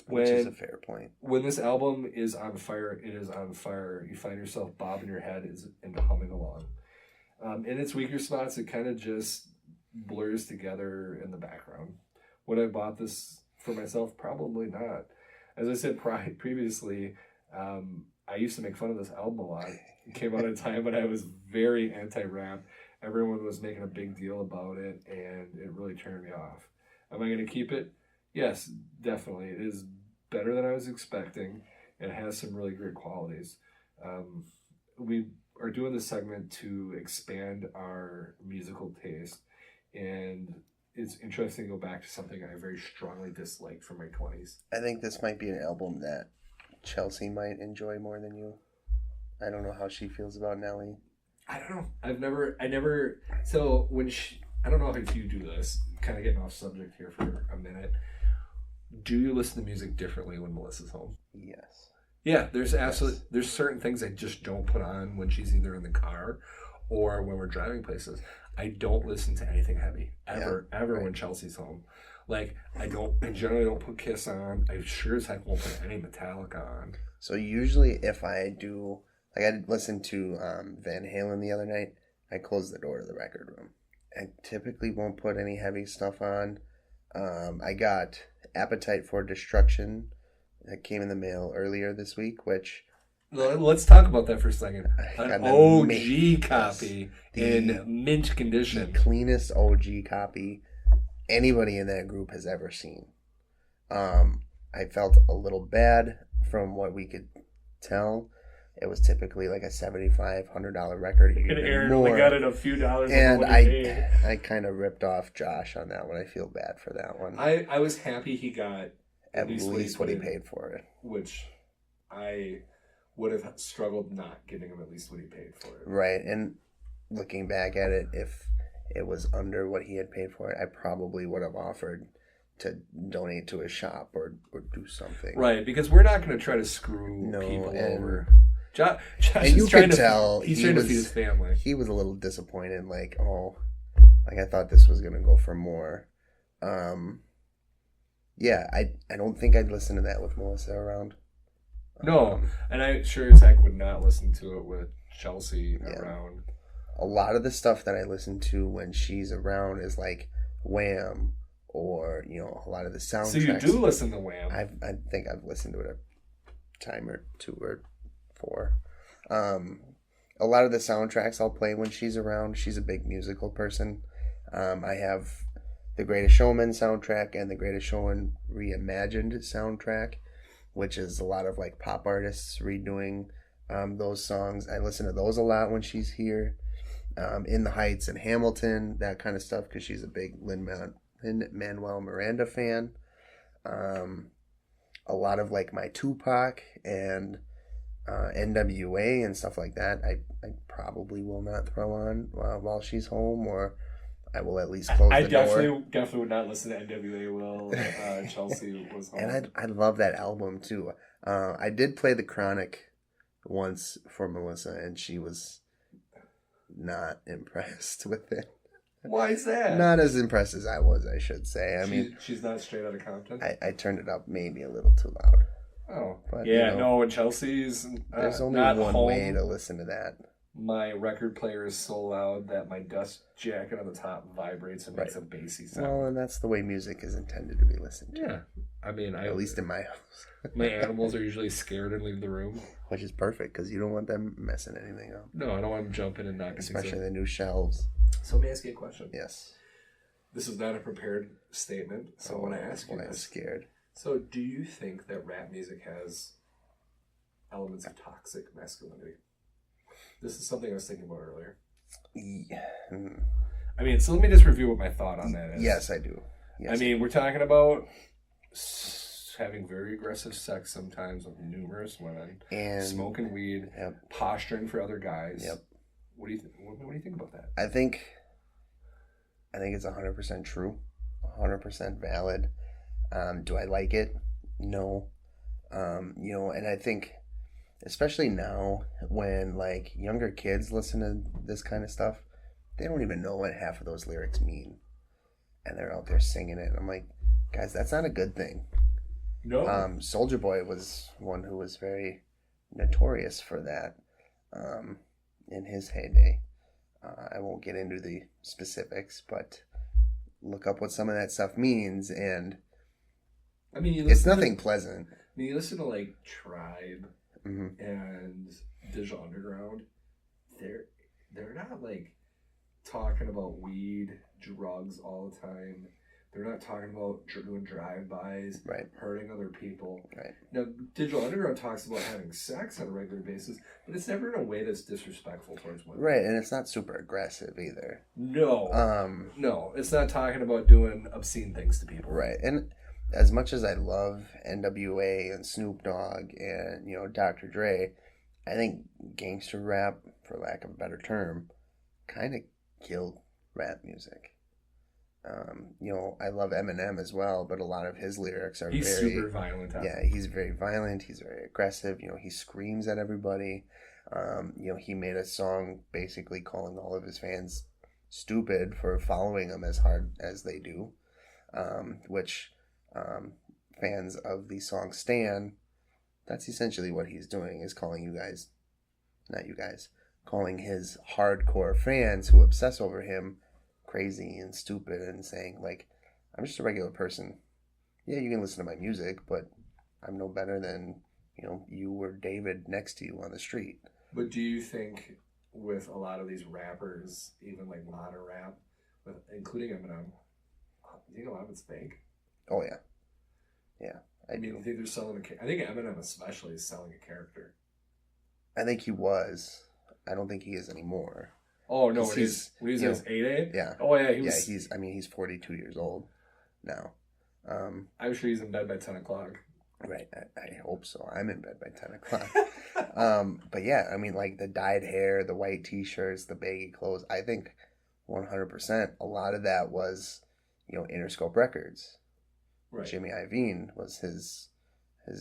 Which is a fair point. When this album is on fire, it is on fire. You find yourself bobbing your head and humming along. In its weaker spots, it kind of just blurs together in the background. Would I bought this for myself? Probably not. As I said previously, I used to make fun of this album a lot. It came out at a time when I was very anti-rap. Everyone was making a big deal about it, and it really turned me off. Am I going to keep it? Yes, definitely. It is better than I was expecting. It has some really great qualities. We are doing this segment to expand our musical taste, and it's interesting to go back to something I very strongly disliked from my 20s. I think this might be an album that Chelsea might enjoy more than you. I don't know how she feels about Nelly. I don't know. I never. So when I don't know if you do this, kind of getting off subject here for a minute. Do you listen to music differently when Melissa's home? Yes. Yeah, there's certain things I just don't put on when she's either in the car or when we're driving places. I don't listen to anything heavy ever when Chelsea's home. Like I generally don't put Kiss on. I sure as heck won't put any Metallica on. So usually if I do, like I listened to Van Halen the other night, I close the door to the record room. I typically won't put any heavy stuff on. I got Appetite for Destruction that came in the mail earlier this week, which... Let's talk about that for a second. An OG copy in mint condition. The cleanest OG copy anybody in that group has ever seen. I felt a little bad from what we could tell. it was typically like a $7,500 record, And even Aaron more. only got it a few dollars And over what he paid. I kind of ripped off Josh on that one. I feel bad for that one. I was happy he got at least what he paid for it. Which I would have struggled not giving him at least what he paid for it. Right, and looking back at it, if it was under what he had paid for it, I probably would have offered to donate to his shop or do something. Right, because we're not going to try to screw people over. Josh is trying to tell he's trying to feed his family. He was a little disappointed, like, I thought this was going to go for more. Yeah, I don't think I'd listen to that with Melissa around. No, and I sure as heck would not listen to it with Chelsea around. A lot of the stuff that I listen to when she's around is like Wham, or a lot of the soundtracks. So you do listen to Wham? I think I've listened to it a time or two or four. A lot of the soundtracks I'll play when she's around. She's a big musical person. I have the Greatest Showman soundtrack and the Greatest Showman Reimagined soundtrack, which is a lot of like pop artists redoing those songs. I listen to those a lot when she's here. In the Heights and Hamilton, that kind of stuff, because she's a big Lin-Manuel Miranda fan. A lot of like my Tupac and NWA and stuff like that, I probably will not throw on while she's home, or I will at least close the door. I definitely would not listen to NWA while Chelsea was home. And I love that album too. I did play The Chronic once for Melissa, and she was not impressed with it. Why is that? Not as impressed as I was, I should say. I mean, she's not straight out of Compton. I turned it up maybe a little too loud. Oh, but yeah, no. And Chelsea's there's only not one home. way to listen to that. My record player is so loud that my dust jacket on the top vibrates and makes a bassy sound. Well, and that's the way music is intended to be listened to. Yeah, I mean, at least in my house. My animals are usually scared and leave the room, which is perfect because you don't want them messing anything up. No, I don't want them jumping and knocking. Especially the new shelves. So let me ask you a question. Yes. This is not a prepared statement, so I want to ask you this. I'm scared. So, do you think that rap music has elements of toxic masculinity? This is something I was thinking about earlier. Yeah. I mean, so let me just review what my thought on that is. Yes, I do. Yes, I mean, we're talking about having very aggressive sex sometimes with numerous women, and smoking weed, posturing for other guys. Yep. What do you think about that? I think it's 100% true, 100% valid. Do I like it? No. And I think, especially now when like younger kids listen to this kind of stuff, they don't even know what half of those lyrics mean, and they're out there singing it. I'm like, guys, that's not a good thing. No. Soulja Boy was one who was very notorious for that in his heyday. I won't get into the specifics, but look up what some of that stuff means, and I mean, it's nothing pleasant. I mean, you listen to like Tribe and Digital Underground. They're not like talking about weed, drugs all the time. They're not talking about doing drive-bys, hurting other people. Right. Now, Digital Underground talks about having sex on a regular basis, but it's never in a way that's disrespectful towards women. Right, and it's not super aggressive either. No. No, it's not talking about doing obscene things to people. Right, and as much as I love NWA and Snoop Dogg and, Dr. Dre, I think gangster rap, for lack of a better term, kind of killed rap music. I love Eminem as well, but a lot of his lyrics are he's super violent. Yeah, he's very violent. He's very aggressive. He screams at everybody. He made a song basically calling all of his fans stupid for following him as hard as they do, which fans of the song stan. That's essentially what he's doing, is calling calling his hardcore fans who obsess over him crazy and stupid, and saying like, I'm just a regular person. Yeah, you can listen to my music, but I'm no better than you or David next to you on the street. But do you think with a lot of these rappers, even like modern rap, including Eminem, do you think a lot of it's fake? Oh yeah, I mean, I think they're selling I think Eminem especially is selling a character. I think he was. I don't think he is anymore. Oh no, when he was his 8A. Yeah. Oh yeah, he was. Yeah, he's 42 years old now. I'm sure he's in bed by 10 o'clock. Right. I hope so. I'm in bed by 10 o'clock. But yeah, I mean, like the dyed hair, the white t-shirts, the baggy clothes. I think 100%. A lot of that was, Interscope Records. Right. Jimmy Iovine was his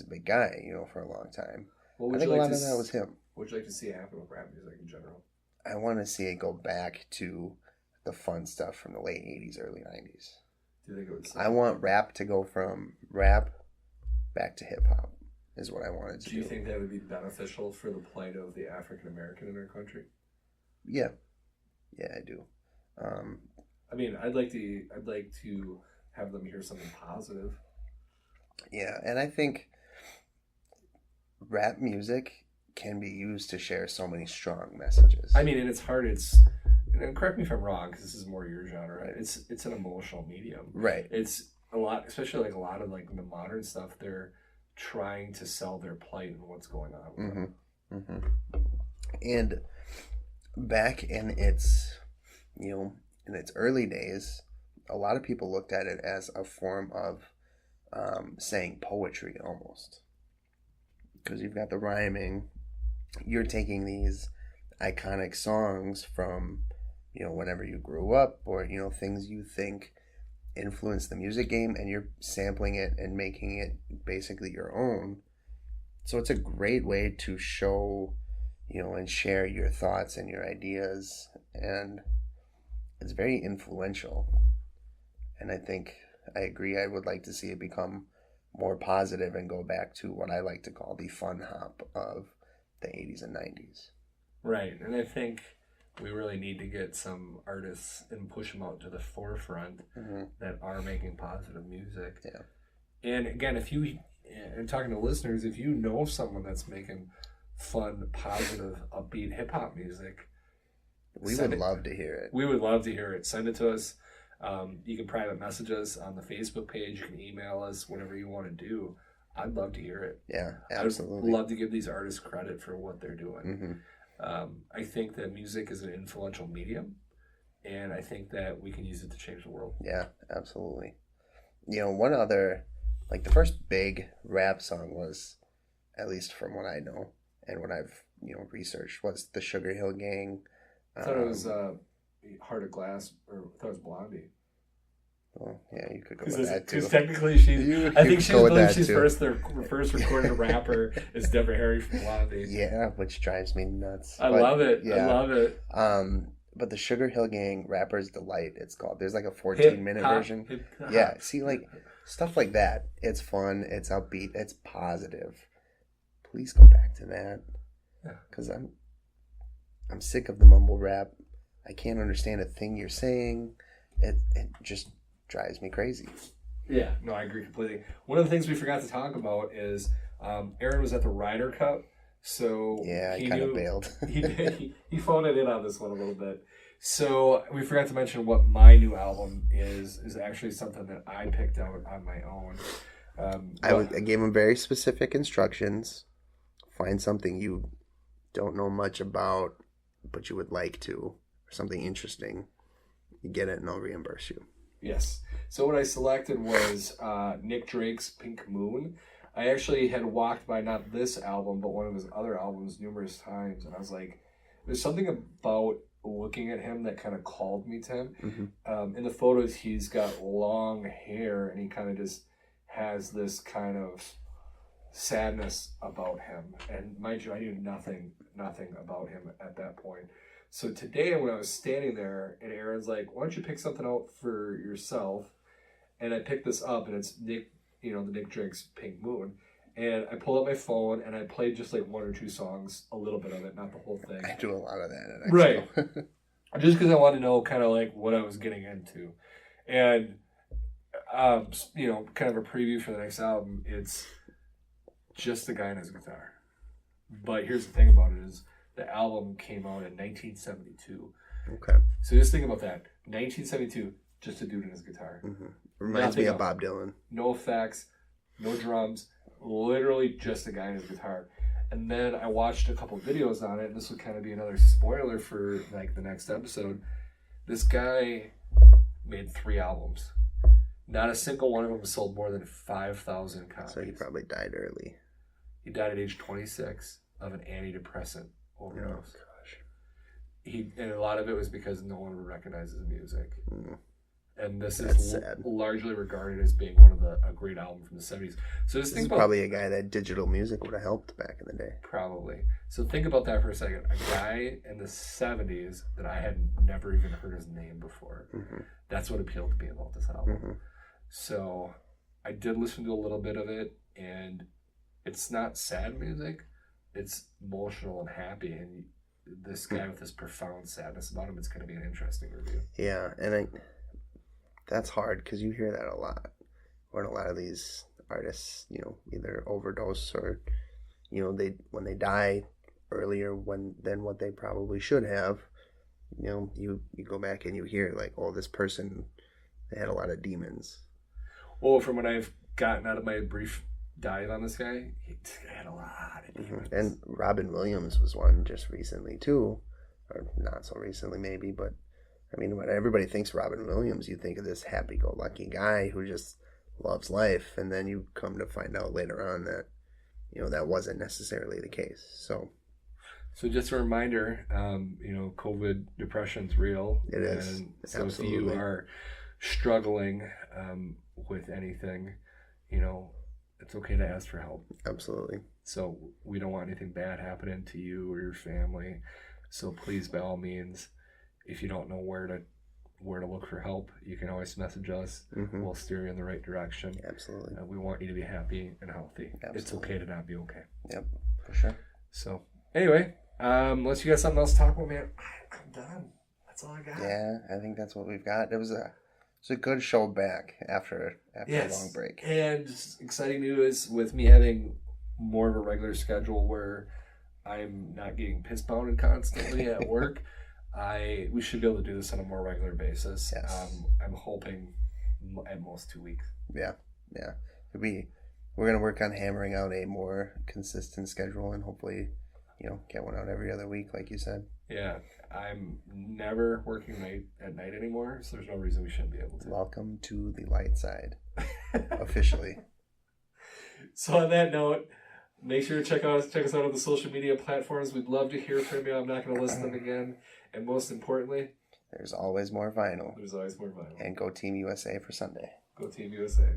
big guy, for a long time. I think a lot of that was him. What would you like to see happen with rap music in general? I want to see it go back to the fun stuff from the late 80s, early 90s. Do you think it would? I want rap to go from rap back to hip hop is what I wanted to do. Do you think that would be beneficial for the plight of the African American in our country? Yeah, I do. I mean, I'd like to have them hear something positive. Yeah, and I think rap music can be used to share so many strong messages. I mean, and it's hard. And correct me if I'm wrong, because this is more your genre. Right? It's an emotional medium. Right. It's a lot, especially like a lot of like the modern stuff. They're trying to sell their plight and what's going on with them. And back in its, in its early days, a lot of people looked at it as a form of saying poetry almost. Because you've got the rhyming, you're taking these iconic songs from, whenever you grew up or, things you think influence the music game, and you're sampling it and making it basically your own. So it's a great way to show, and share your thoughts and your ideas, and it's very influential. And I agree, I would like to see it become more positive and go back to what I like to call the fun hop of the 80s and 90s. Right, and I think we really need to get some artists and push them out to the forefront that are making positive music. Yeah. And again, and talking to listeners, if you know someone that's making fun, positive, upbeat hip-hop music, we would love to hear it. We would love to hear it. Send it to us. You can private message us on the Facebook page. You can email us, whatever you want to do. I'd love to hear it. Yeah, absolutely. I'd love to give these artists credit for what they're doing. I think that music is an influential medium, and I think that we can use it to change the world. Yeah, absolutely. One other, like the first big rap song was, at least from what I know and what I've researched, was the Sugar Hill Gang. I thought it was Heart of Glass, or I thought it was Blondie. Well, yeah, you could go with that too. Because technically, I think she's first recorded rapper is Deborah Harry from Blondie. Yeah, which drives me nuts. I love it. Yeah. I love it. But the Sugar Hill Gang Rapper's Delight, it's called. There's like a 14-minute version. Yeah, see, like stuff like that. It's fun. It's upbeat. It's positive. Please go back to that. Yeah. Because I'm sick of the mumble rap. I can't understand a thing you're saying. It just drives me crazy. Yeah, no, I agree completely. One of the things we forgot to talk about is Aaron was at the Ryder Cup, so yeah, he kind of bailed. he phoned it in on this one a little bit. So we forgot to mention what my new album is actually something that I picked out on my own. I gave him very specific instructions. Find something you don't know much about, but you would like to, or something interesting. You get it, and I'll reimburse you. Yes. So what I selected was Nick Drake's Pink Moon. I actually had walked by not this album, but one of his other albums numerous times, and I was like, there's something about looking at him that kind of called me to him. In the photos, he's got long hair, and he kind of just has this kind of sadness about him. And mind you, I knew nothing about him at that point. So today, when I was standing there, and Aaron's like, why don't you pick something out for yourself? And I picked this up, and it's the Nick Drake's Pink Moon. And I pulled out my phone, and I played just like one or two songs, a little bit of it, not the whole thing. I do a lot of that. Right. Just because I wanted to know kind of like what I was getting into. And, kind of a preview for the next album, it's just the guy and his guitar. But here's the thing about it is, the album came out in 1972. Okay. So just think about that. 1972, just a dude and his guitar. Reminds me of Bob Dylan. No effects, no drums, literally just a guy and his guitar. And then I watched a couple videos on it, and this would kind of be another spoiler for like the next episode. This guy made 3 albums. Not a single one of them sold more than 5,000 copies. So he probably died early. He died at age 26 of an antidepressant overdose. Oh, gosh. And a lot of it was because no one would recognize his music. Mm. And this That's is sad. largely regarded as being one of a great album from the 70s. So just This think is about probably a guy that digital music would have helped back in the day. probably. So think about that for a second. A guy in the 70s that I had never even heard his name before. Mm-hmm. That's what appealed to me about this album. Mm-hmm. So I did listen to a little bit of it, and it's not sad music. It's emotional and happy, and this guy with this profound sadness about him, it's going to be an interesting review. Yeah, and that's hard because you hear that a lot. When a lot of these artists, either overdose or, when they die earlier than what they probably should have, you go back and you hear like, oh, this person, they had a lot of demons. Well, from what I've gotten out of my brief dive on this guy, he had a lot of demons. Mm-hmm. And Robin Williams was one just recently too, or not so recently maybe, but I mean, when everybody thinks Robin Williams, you think of this happy-go-lucky guy who just loves life, and then you come to find out later on that, that wasn't necessarily the case. So just a reminder, COVID depression's real. It is. And so Absolutely. if you are struggling with anything, it's okay to ask for help. Absolutely. So we don't want anything bad happening to you or your family. So please, by all means, if you don't know where to look for help, you can always message us. Mm-hmm. We'll steer you in the right direction. Absolutely. We want you to be happy and healthy. Absolutely. It's okay to not be okay. Yep, for sure. So anyway, unless you got something else to talk about, man, I'm done. That's all I got. Yeah, I think that's what we've got. It was a good show back after a long break. And just exciting news with me having more of a regular schedule where I'm not getting piss pounded constantly at work. We should be able to do this on a more regular basis. Yes. I'm hoping at most 2 weeks. Yeah. We're gonna work on hammering out a more consistent schedule and hopefully, get one out every other week, like you said. Yeah, I'm never working at night anymore, so there's no reason we shouldn't be able to. Welcome to the light side, officially. So on that note, make sure to check us out on the social media platforms. We'd love to hear from you. I'm not going to list them again. And most importantly, there's always more vinyl. there's always more vinyl. And go Team USA for Sunday. Go Team USA.